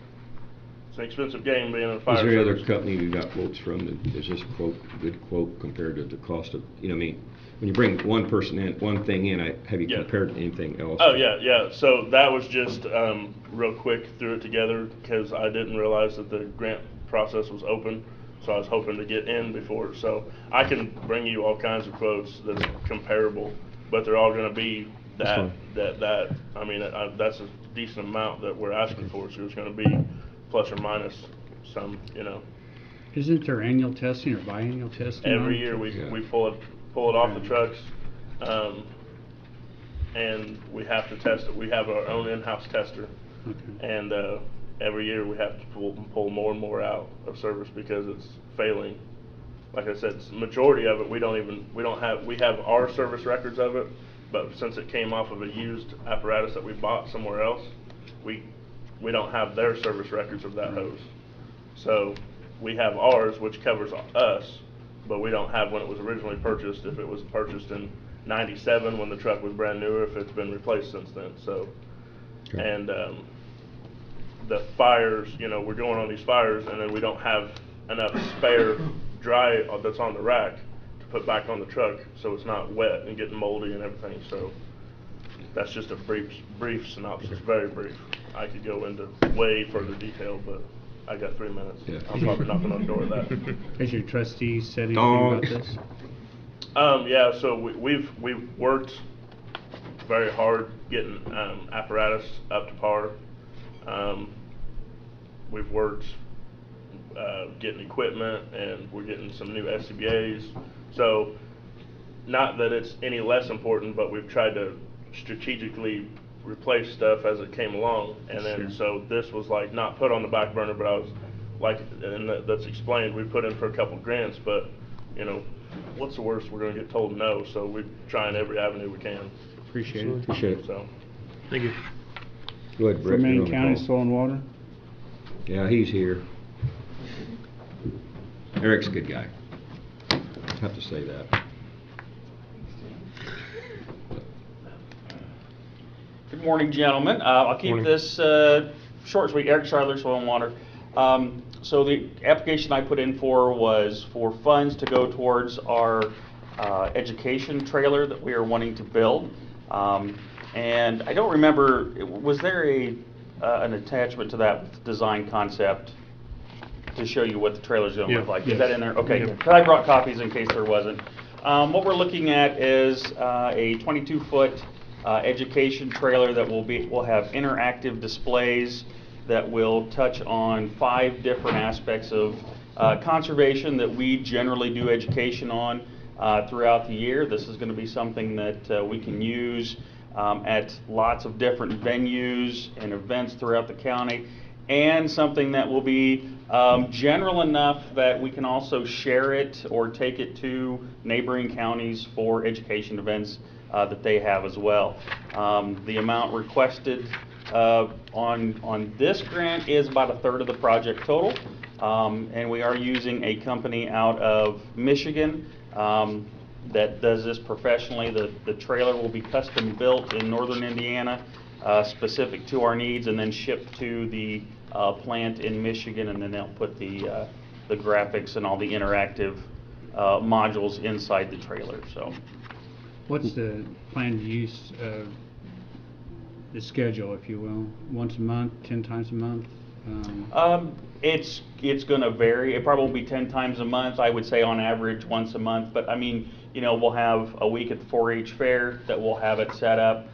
expensive game being in fire Is there any other service. company you got quotes from that is this quote, good quote compared to the cost of, I mean, when you bring one person in, one thing in, have you Yeah. compared to anything else? Oh, yeah. So that was just real quick, threw it together because I didn't realize that the grant process was open. So I was hoping to get in before. So I can bring you all kinds of quotes that's comparable, but they're all going to be That's that's a decent amount that we're asking for. So it's going to be plus or minus some, Isn't there annual testing or biannual testing? Every on it? year Yeah. we pull it off the trucks, and we have to test it. We have our own in-house tester, Okay. and every year we have to pull more and more out of service because it's failing. Like I said, majority of it we have our service records of it, but since it came off of a used apparatus that we bought somewhere else, we don't have their service records of that hose. So we have ours, which covers us, but we don't have when it was originally purchased, if it was purchased in '97 when the truck was brand new, or if it's been replaced since then. So, Okay. and the fires, we're going on these fires, and then we don't have enough spare dry that's on the rack to put back on the truck, so it's not wet and getting moldy and everything. So that's just a brief synopsis, very brief. I could go into way further detail, but I got 3 minutes. Yeah. I'm probably knocking on the door of that. Has your trustee said anything Dog. about this? Yeah, so we've worked very hard getting apparatus up to par. We've worked getting equipment, and we're getting some new SCBA's. So, not that it's any less important, but we've tried to strategically replace stuff as it came along. And then, so this was like not put on the back burner, but I was like, and that's explained, we put in for a couple grants, but, you know, what's the worst? We're gonna get told no, so we're trying every avenue we can. Appreciate it. Appreciate it. So, Thank you. Go ahead, Brett. you're Vermillion on the County call. Soil and Water. Yeah, he's here. Eric's a good guy. I have to say that. Good morning, gentlemen. I'll keep Morning. this short and sweet. Eric Schuyler, Soil and Water. So the application I put in for was for funds to go towards our education trailer that we are wanting to build. And I don't remember, was there an attachment to that with design concept to show you what the trailer's going to look Yeah. like? Is that in there? Okay, Yeah. good. 'Cause I brought copies in case there wasn't. What we're looking at is a 22-foot education trailer that will have interactive displays that will touch on 5 different aspects of conservation that we generally do education on throughout the year. This is going to be something that we can use at lots of different venues and events throughout the county, and something that will be general enough that we can also share it or take it to neighboring counties for education events that they have as well. The amount requested on this grant is about 1/3 of the project total, and we are using a company out of Michigan that does this professionally. The trailer will be custom built in northern Indiana, specific to our needs, and then shipped to the plant in Michigan, and then they'll put the graphics and all the interactive modules inside the trailer. So. What's the planned use of the schedule, if you will? Once a month, 10 times a month? It's going to vary. It probably will be 10 times a month. I would say on average once a month. But I mean, you know, we'll have a week at the 4-H fair that we'll have it set up.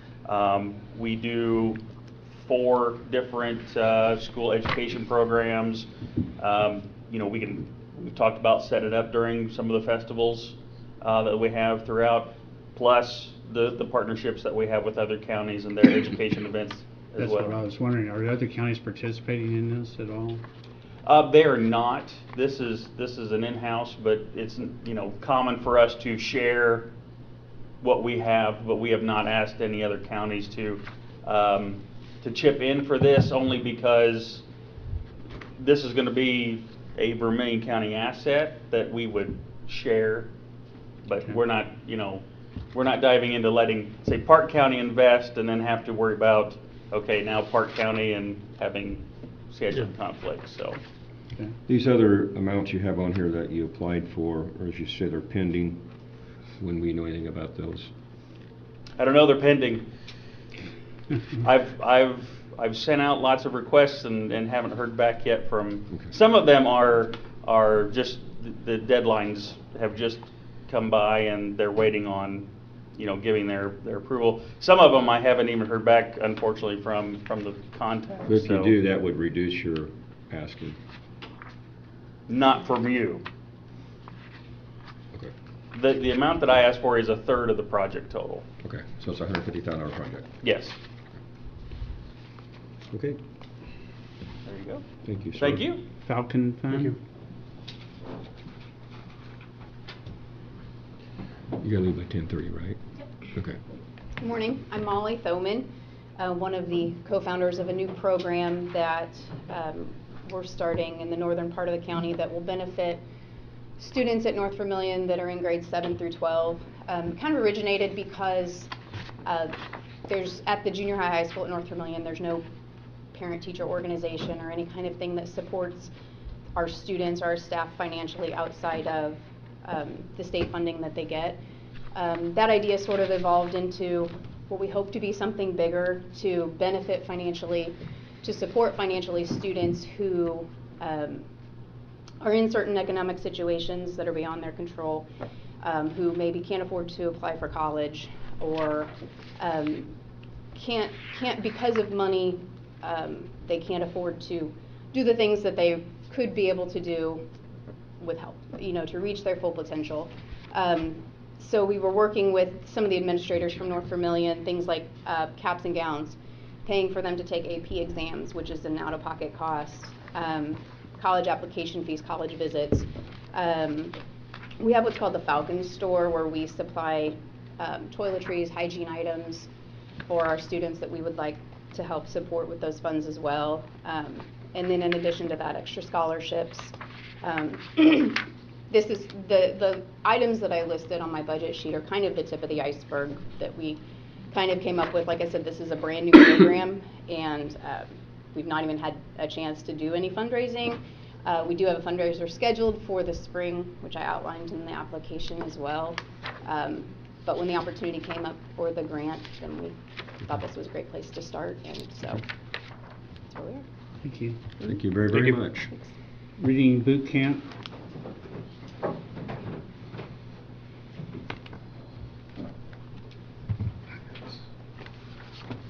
We do 4 different school education programs. You know, we've talked about setting it up during some of the festivals that we have throughout, plus the partnerships that we have with other counties and their education events as That's well. what I was wondering. Are the other counties participating in this at all? They are not. This is an in-house, but it's, you know, common for us to share what we have, but we have not asked any other counties to chip in for this, only because this is going to be a Vermillion County asset that we would share, but Okay. we're not, you know, we're not diving into letting, say, Park County invest and then have to worry about, okay, now Park County and having schedule conflicts, so. Okay. These other amounts you have on here that you applied for, or as you said, are pending, when we know anything about those? I don't know, they're pending. I've sent out lots of requests and haven't heard back yet from, Okay. some of them are just, the deadlines have just come by and they're waiting on, you know, giving their approval. Some of them I haven't even heard back, unfortunately, from the contact. But if you so- do, that would reduce your asking. Not from you. Okay. The amount that I asked for is 1/3 of the project total. Okay, so it's a $150,000 project. Yes. Okay, There you go. thank you, sir. Thank you. Falcon Fund? Thank you. You gotta leave by 10:30, right? Okay. Good morning, I'm Molly Thoman, one of the co-founders of a new program that we're starting in the northern part of the county that will benefit students at North Vermillion that are in grades 7 through 12. Kind of originated because there's, at the junior high school at North Vermillion, there's no parent-teacher organization or any kind of thing that supports our students or our staff financially outside of the state funding that they get. That idea sort of evolved into what we hope to be something bigger to benefit financially, to support financially students who are in certain economic situations that are beyond their control, who maybe can't afford to apply for college or can't because of money, they can't afford to do the things that they could be able to do with help, you know, to reach their full potential. So we were working with some of the administrators from North Vermilion, things like caps and gowns, paying for them to take AP exams, which is an out-of-pocket cost, college application fees, college visits. We have what's called the Falcon Store, where we supply toiletries, hygiene items for our students that we would like to help support with those funds as well. And then in addition to that, extra scholarships. This is the items that I listed on my budget sheet are kind of the tip of the iceberg that we kind of came up with. Like I said, this is a brand new program, and we've not even had a chance to do any fundraising. We do have a fundraiser scheduled for the spring, which I outlined in the application as well. But when the opportunity came up for the grant, then we thought this was a great place to start, and so that's where we are. Thank you. Thank you very, very much. Reading boot camp.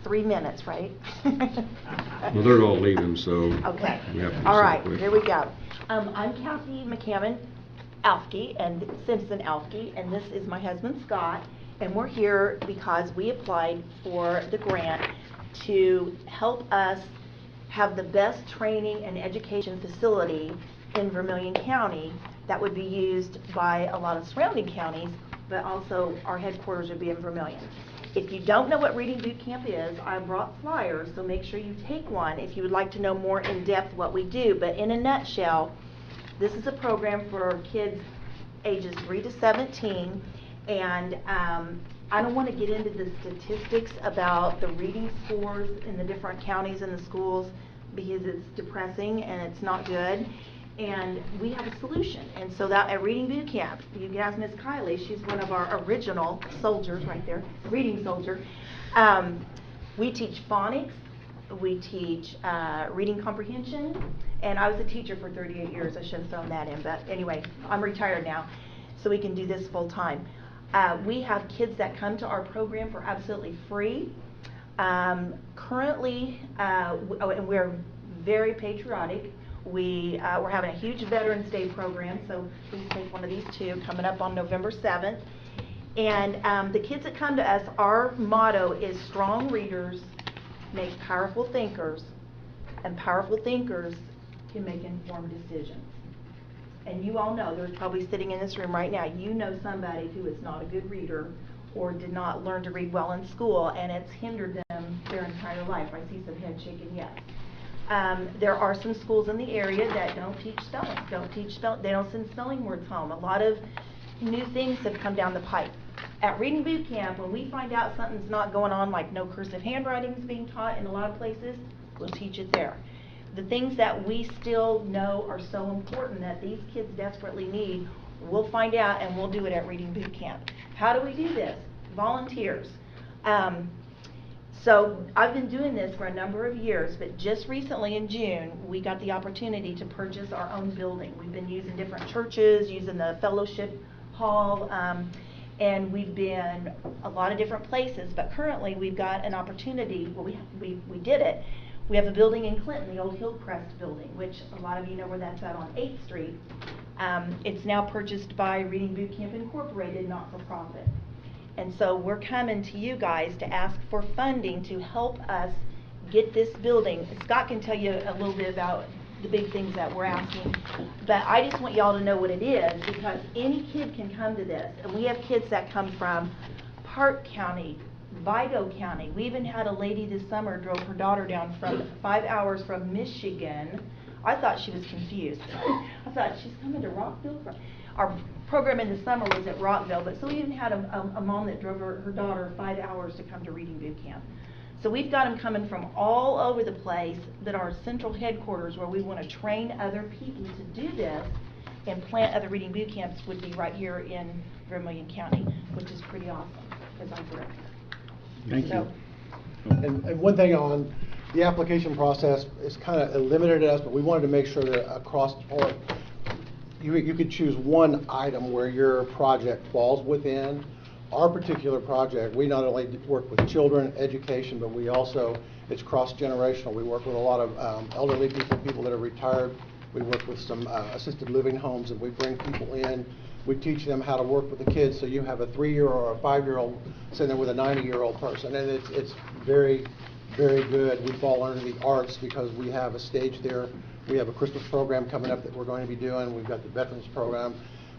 3 minutes, right? Well, they're all leaving, so. Okay. we have to be All so right, quick. here we go. I'm Kathy McCammon Alfke and Simpson Alfke, and this is my husband Scott, and we're here because we applied for the grant to help us have the best training and education facility in Vermilion County that would be used by a lot of surrounding counties, but also our headquarters would be in Vermilion. If you don't know what Reading Boot Camp is, I brought flyers, so make sure you take one if you would like to know more in depth what we do. But in a nutshell, this is a program for kids ages 3 to 17, and I don't want to get into the statistics about the reading scores in the different counties and the schools because it's depressing and it's not good. And we have a solution. And so that at Reading Boot Camp, you can ask Miss Kylie, she's one of our original soldiers right there, reading soldier. We teach phonics, we teach reading comprehension, and I was a teacher for 38 years. I should have thrown that in, but anyway, I'm retired now, so we can do this full time. We have kids that come to our program for absolutely free. Currently, and we're very patriotic. We're having a huge Veterans Day program, so please take one of these two, coming up on November 7th. And the kids that come to us, our motto is strong readers make powerful thinkers, and powerful thinkers can make informed decisions. And you all know, there's probably sitting in this room right now, you know somebody who is not a good reader or did not learn to read well in school, and it's hindered them their entire life. I see some head shaking yes. There are some schools in the area that don't teach spelling, they don't send spelling words home. A lot of new things have come down the pipe. At Reading Boot Camp, when we find out something's not going on, like no cursive handwriting is being taught in a lot of places, we'll teach it there. The things that we still know are so important that these kids desperately need, we'll find out and we'll do it at Reading Boot Camp. How do we do this? Volunteers. So I've been doing this for a number of years, but just recently in June, we got the opportunity to purchase our own building. We've been using different churches, using the fellowship hall, and we've been a lot of different places, but currently we've got an opportunity, well, we did it. We have a building in Clinton, the old Hillcrest building, which a lot of you know where that's at on 8th Street. It's now purchased by Reading Boot Camp Incorporated, not-for-profit. And so we're coming to you guys to ask for funding to help us get this building. Scott can tell you a little bit about the big things that we're asking, but I just want y'all to know what it is, because any kid can come to this. And we have kids that come from Park County, Vigo County. We even had a lady this summer drove her daughter down from 5 hours from Michigan. I thought she was confused. I thought, she's coming to Rockville? Our program in the summer was at Rockville, but so we even had a mom that drove her daughter 5 hours to come to Reading Boot Camp. So we've got them coming from all over the place, that our central headquarters where we want to train other people to do this and plant other Reading Boot Camps would be right here in Vermilion County, which is pretty awesome, as I'm director. Thank you. And one thing on the application process is kind of limited to us, but we wanted to make sure that across the board, you could choose one item where your project falls within. Our particular project, we not only work with children, education, but we also, it's cross-generational. We work with a lot of elderly people, people that are retired We work with some assisted living homes, and we bring people in. We teach them how to work with the kids, so you have a 3-year-old or a 5-year-old sitting there with a 90-year-old person, and it's very, very good. We fall under the arts because we have a stage there. We have a Christmas program coming up that we're going to be doing. We've got the Veterans Program.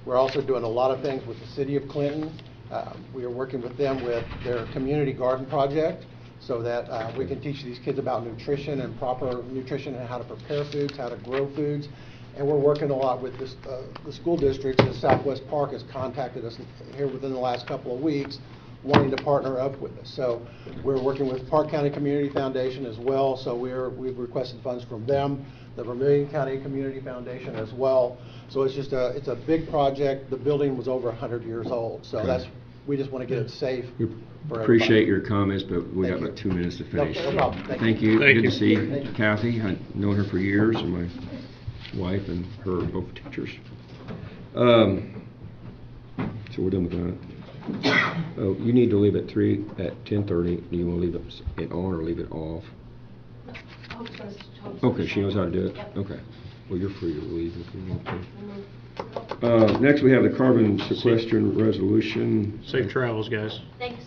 We're also doing a lot of things with the City of Clinton. We are working with them with their community garden project so that we can teach these kids about nutrition and proper nutrition and how to prepare foods, how to grow foods. And we're working a lot with this, the school districts. The Southwest Park has contacted us here within the last couple of weeks wanting to partner up with us. So we're working with Park County Community Foundation as well. So we've requested funds from them, the Vermilion County Community Foundation as well. So it's just it's a big project. The building was over 100 years old. So we just want to get it safe for everybody. Appreciate your comments, but we got Thank about you. 2 minutes to No, finish. no problem. Thank you. Thank Good you. to see Thank you. Kathy. I've known her for years, and my wife and her are both teachers. So we're done with that. Oh, you need to leave at 10:30. Do you want to leave it on or leave it off? Okay, she knows how to do it? Okay. Well, you're free to leave if you want to. Next, we have the carbon sequestration resolution. Safe travels, guys. Thanks.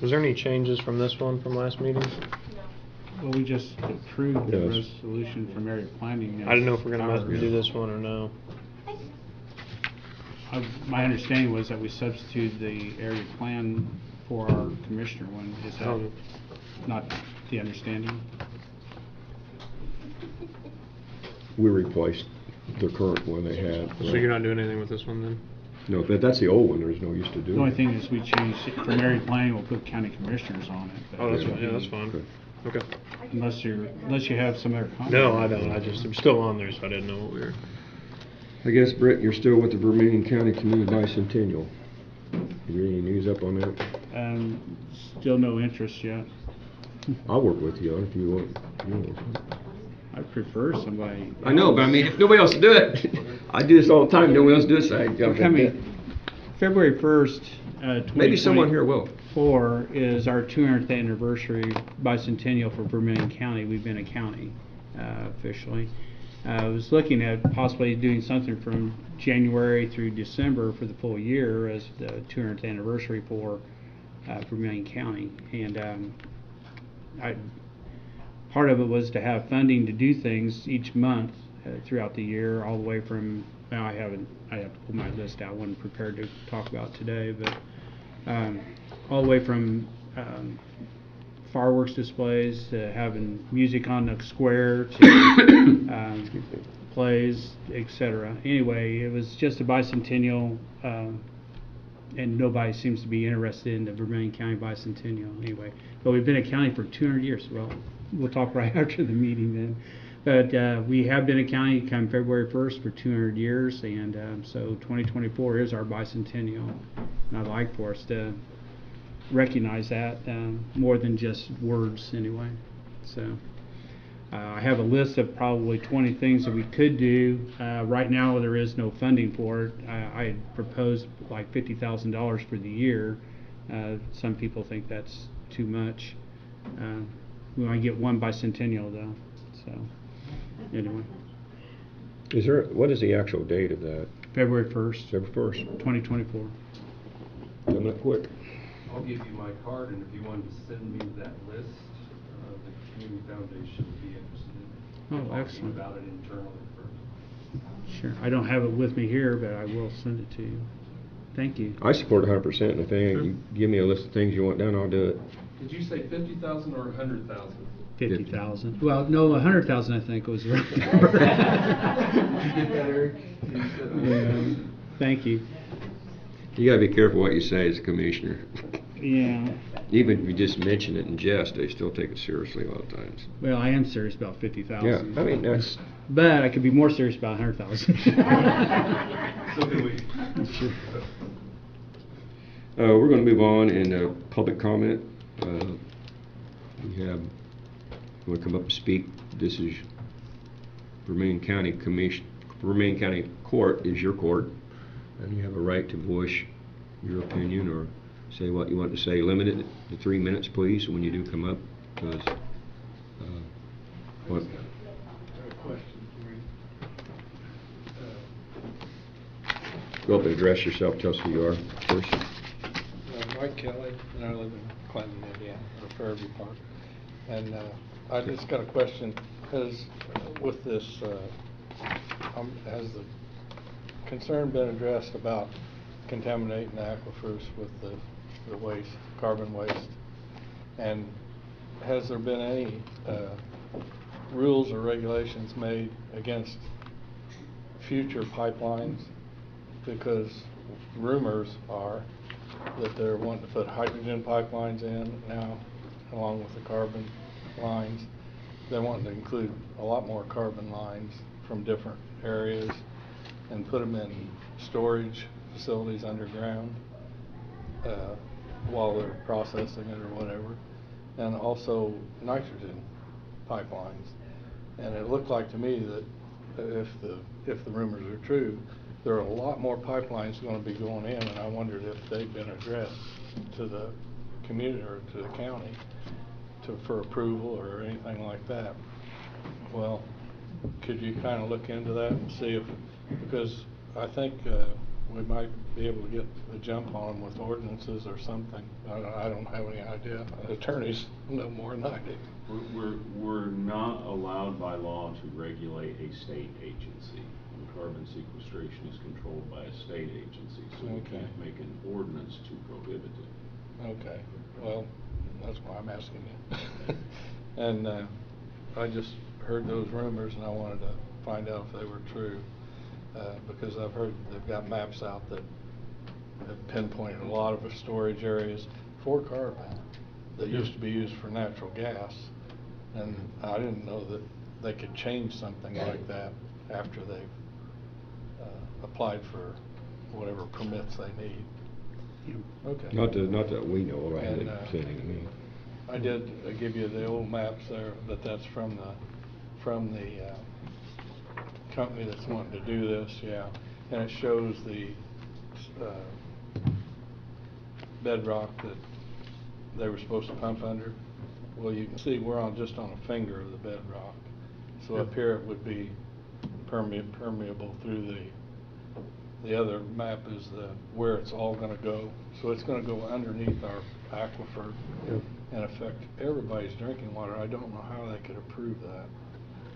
Was there any changes from this one from last meeting? Well, we just approved the Yes. resolution from area planning. I didn't know if we're gonna do this one or no. My understanding was that we substituted the area plan for our commissioner one. Is that not the understanding? We replaced the current one they had. So you're not doing anything with this one then? No, but that's the old one. There's no use to do The only it. thing is we changed it from area planning, we'll put county commissioners on it. but- Oh, that's fine. Yeah, that's fine. Okay. Unless you have some other comment. No, I don't. I'm still on there, so I didn't know what we were. I guess, Brett, you're still with the Vermilion County Community Bicentennial. Is there any news up on that? Still no interest yet. I'll work with you on it if you want. I prefer somebody. I know, but I mean, if nobody else will do it, I do this all the time. Nobody else does it, so I jump in. Coming February 1st, Maybe someone here will. 2024 is our 200th anniversary bicentennial for Vermilion County. We've been a county officially. I was looking at possibly doing something from January through December for the full year as the 200th anniversary for Vermilion County. And part of it was to have funding to do things each month throughout the year, all the way from, well, I have to pull my list out, I wasn't prepared to talk about today, but all the way from fireworks displays to having music on the square to plays, etc. Anyway, it was just a bicentennial, and nobody seems to be interested in the Vermilion County bicentennial anyway. But we've been a county for 200 years. Well, we'll talk right after the meeting then. But we have been a county come February 1st for 200 years, and so 2024 is our bicentennial. And I'd like for us to recognize that more than just words anyway. So I have a list of probably 20 things that we could do. Right now there is no funding for it. I had proposed like $50,000 for the year. Some people think that's too much. We might get one bicentennial though. So anyway. What is the actual date of that? February 1st, February 1st. 2024. Coming up quick. I'll give you my card, and if you wanted to send me that list, the Community Foundation would be interested in talking Excellent. about it internally first. Sure. I don't have it with me here, but I will send it to you. Thank you. I support 100%. And if you give me a list of things you want done, I'll do it. Did you say 50,000 or 100,000? 50,000. Well, no, 100,000 I think was right. Thank you. You gotta be careful what you say as a commissioner. Yeah. Even if you just mention it in jest, they still take it seriously a lot of times. Well, I am serious about 50,000. Yeah, I mean, that's... But I could be more serious about 100,000. So do we. Sure. We're gonna move on in public comment. We have, you wanna come up and speak? This is Vermilion County Commission, Vermilion County Court is your court, and you have a right to voice your opinion or say what you want to say. Limit it to 3 minutes, please, when you do come up, because, what? I have a question. go up and address yourself, tell us who you are first. Mike Kelly, and I live in Clinton, Indiana, or Fairview Park. And I just got a question. With this, has the concern been addressed about contaminating the aquifers with the waste, carbon waste? And has there been any rules or regulations made against future pipelines? Because rumors are that they're wanting to put hydrogen pipelines in now, along with the carbon lines. They're wanting to include a lot more carbon lines from different areas and put them in storage facilities underground while they're processing it or whatever, and also nitrogen pipelines. And it looked like to me that if the rumors are true, there are a lot more pipelines going to be going in, and I wondered if they've been addressed to the community or to the county for approval or anything like that. Well, could you kind of look into that and see if, because I think we might be able to get a jump on them with ordinances or something. I don't have any idea. Attorneys know more than I do. We're not allowed by law to regulate a state agency. Carbon sequestration is controlled by a state agency, so we can't make an ordinance to prohibit it. Okay, well, that's why I'm asking you. And I just heard those rumors and I wanted to find out if they were true, because I've heard they've got maps out that have pinpointed a lot of the storage areas for carbon that used to be used for natural gas, and I didn't know that they could change something like that after they've applied for whatever permits they need. Okay. Not that we know of, I And, haven't seen any to me. I did give you the old maps there, but that's from the company that's wanting to do this, yeah. And it shows the bedrock that they were supposed to pump under. Well, you can see we're just on a finger of the bedrock. So up here it would be permeable through the other map is where it's all going to go. So it's going to go underneath our aquifer and affect everybody's drinking water. I don't know how they could approve that.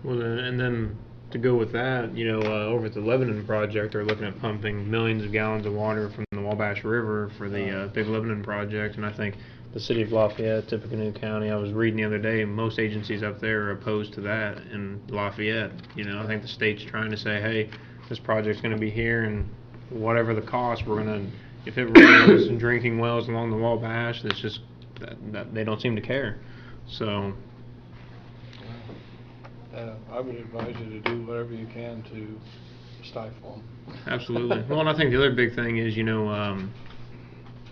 Well, and then to go with that, over at the Lebanon project, they're looking at pumping millions of gallons of water from the Wabash River for the Big Lebanon project, and I think the city of Lafayette, Tippecanoe County, I was reading the other day, most agencies up there are opposed to that in Lafayette. I think the state's trying to say, hey, this project's going to be here, and whatever the cost, we're going to, if it ruins drinking wells along the Wabash, it's just that they don't seem to care. So I would advise you to do whatever you can to stifle them. Absolutely. Well, and I think the other big thing is,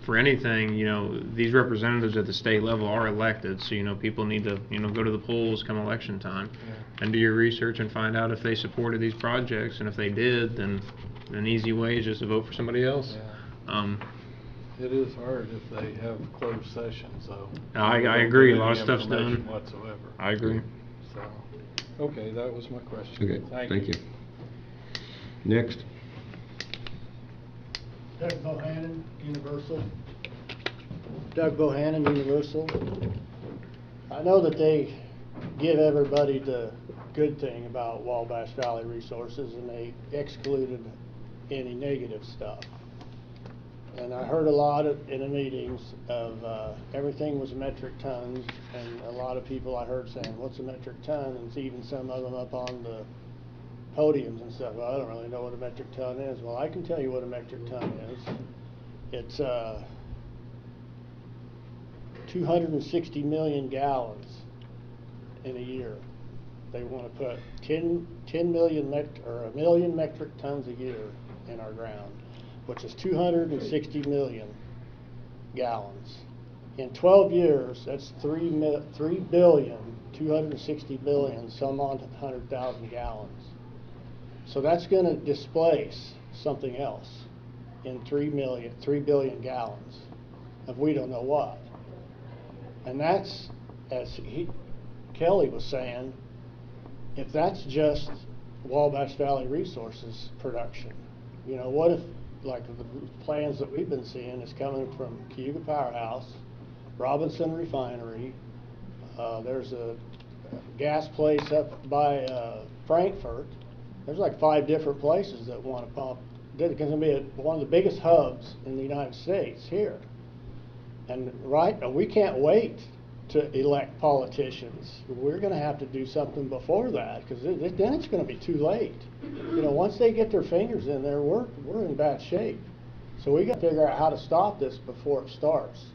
for anything, these representatives at the state level are elected, so, people need to, go to the polls come election time and do your research and find out if they supported these projects, and if they did, then an easy way is just to vote for somebody else. Yeah. It is hard if they have closed sessions, though. I agree. A lot of stuff's done. Whatsoever. I agree. So, okay, that was my question. Okay, thank you. Next. Doug Bohannon, Universal. Doug Bohannon, Universal. I know that they give everybody the good thing about Wabash Valley Resources, and they excluded any negative stuff. And I heard a lot in the meetings of everything was metric tons, and a lot of people I heard saying, what's a metric ton? And even some of them up on the podiums and stuff, well, I don't really know what a metric ton is. Well, I can tell you what a metric ton is. It's 260 million gallons in a year. They want to put 10 million a million metric tons a year in our ground, which is 260 million gallons. In 12 years, that's 3 billion, 260 billion, some odd 100,000 gallons. So that's going to displace something else in 3 billion gallons of we don't know what. And that's, as Kelly was saying, if that's just Wabash Valley Resources production, what like the plans that we've been seeing is coming from Cayuga Powerhouse, Robinson Refinery, there's a gas place up by Frankfurt. There's like 5 different places that want to pump. It's going to be one of the biggest hubs in the United States here. And we can't wait to elect politicians. We're going to have to do something before that, because then it's going to be too late. You know, once they get their fingers in there, we're in bad shape. So we got to figure out how to stop this before it starts.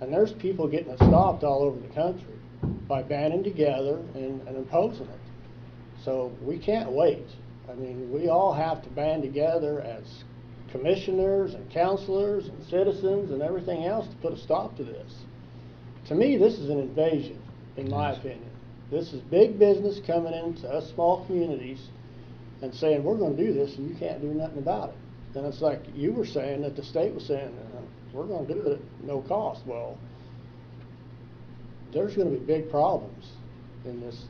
And there's people getting it stopped all over the country by banding together and imposing it. So we can't wait. I mean, we all have to band together as commissioners and councilors and citizens and everything else to put a stop to this. To me, this is an invasion, in my opinion. This is big business coming into us small communities and saying, we're going to do this and you can't do nothing about it. And it's like you were saying, that the state was saying, we're going to do it at no cost. Well, there's going to be big problems in this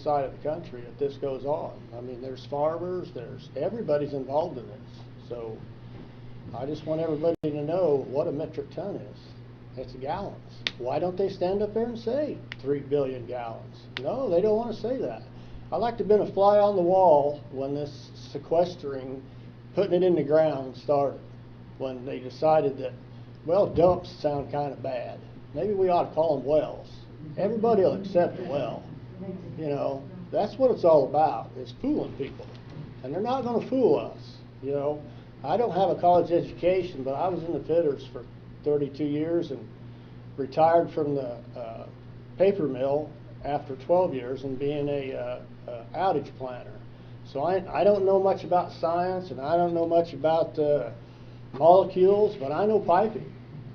side of the country if this goes on. I mean, there's farmers, everybody's involved in this. So I just want everybody to know what a metric ton is. It's gallons. Why don't they stand up there and say 3 billion gallons? No, they don't want to say that. I'd like to have been a fly on the wall when this sequestering, putting it in the ground started, when they decided that, well, dumps sound kind of bad. Maybe we ought to call them wells. Everybody will accept a well. You know, that's what it's all about, is fooling people. And they're not going to fool us. You know, I don't have a college education, but I was in the fitters for 32 years and retired from the paper mill after 12 years and being a outage planner. So I don't know much about science, and I don't know much about molecules, but I know piping.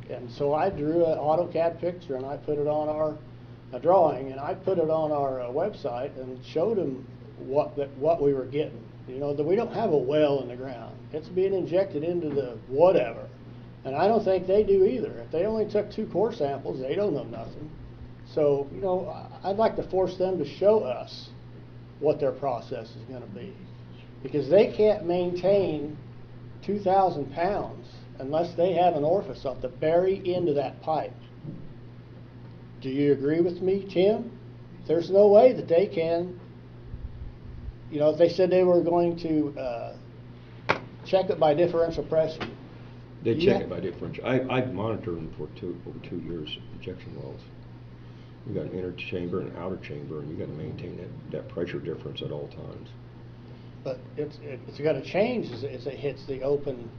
And so I drew an AutoCAD picture and I put it on a drawing, and I put it on our website and showed them what we were getting. You know, that we don't have a well in the ground. It's being injected into the whatever. And I don't think they do either. If they only took 2 core samples, they don't know nothing. So, you know, I'd like to force them to show us what their process is going to be. Because they can't maintain 2,000 pounds unless they have an orifice off the very end of that pipe. Do you agree with me, Tim? There's no way that they can. You know, if they said they were going to check it by differential pressure. They check it by differential. I've monitored them for over 2 years, injection wells. You got an inner chamber and an outer chamber, and you got to maintain that pressure difference at all times. But it's got to change as it hits the open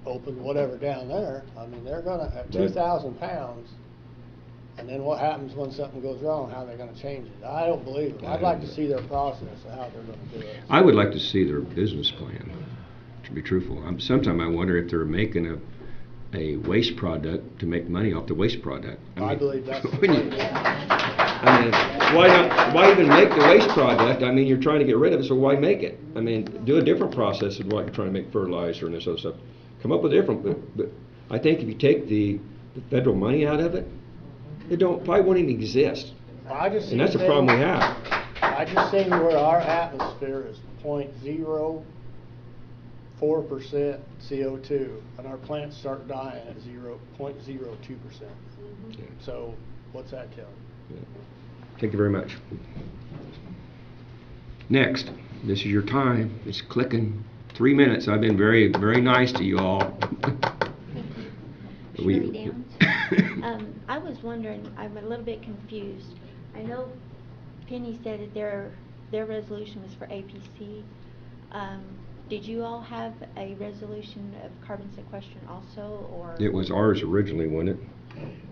whatever down there. I mean, they're going to have 2,000 pounds, and then what happens when something goes wrong? How they're going to change it? I don't believe it. I'd like to see their process of how they're going to do it. I would like to see their business plan, to be truthful. Sometimes I wonder if they're making a waste product to make money off the waste product. I believe that's the I mean, why even make the waste product? I mean, you're trying to get rid of it, so why make it? I mean, do a different process of what you're trying to make fertilizer and this other stuff. Come up with different, but I think if you take the federal money out of it, it probably won't even exist. And that's the problem we have. I just seen where our atmosphere is 0.04% CO2, and our plants start dying at 0.02%. So what's that tell you? Yeah. Thank you very much. Next, this is your time. It's clicking. 3 minutes. I've been very, very nice to you all. Shirley Downs. I was wondering, I'm a little bit confused. I know Penny said that their resolution was for APC. Did you all have a resolution of carbon sequestration also, or? It was ours originally, wasn't it?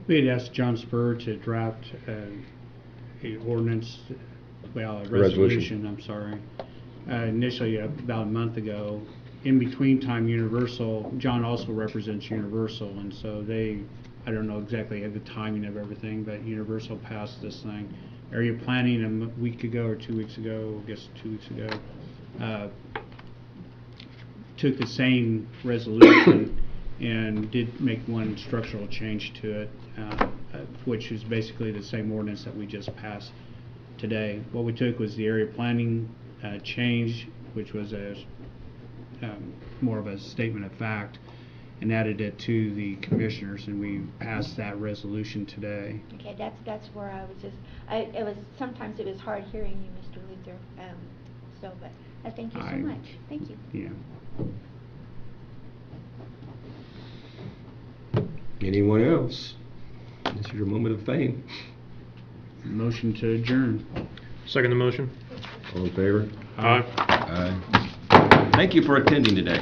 We had asked John Spur to draft an ordinance, well, a resolution, I'm sorry. Initially, about a month ago. In between time, Universal, John also represents Universal, and so I don't know exactly the timing of everything, but Universal passed this thing. Area planning a week ago or 2 weeks ago, I guess 2 weeks ago, took the same resolution and did make one structural change to it, which is basically the same ordinance that we just passed today. What we took was the area planning change, which was more of a statement of fact, and added it to the commissioners, and we passed that resolution today. Okay, that's where I was just, sometimes it was hard hearing you, Mr. Luther, but I thank you so much. Thank you. Yeah. Anyone else? This is your moment of fame. Motion to adjourn. Second the motion. All in favor? Aye. Aye. Thank you for attending today.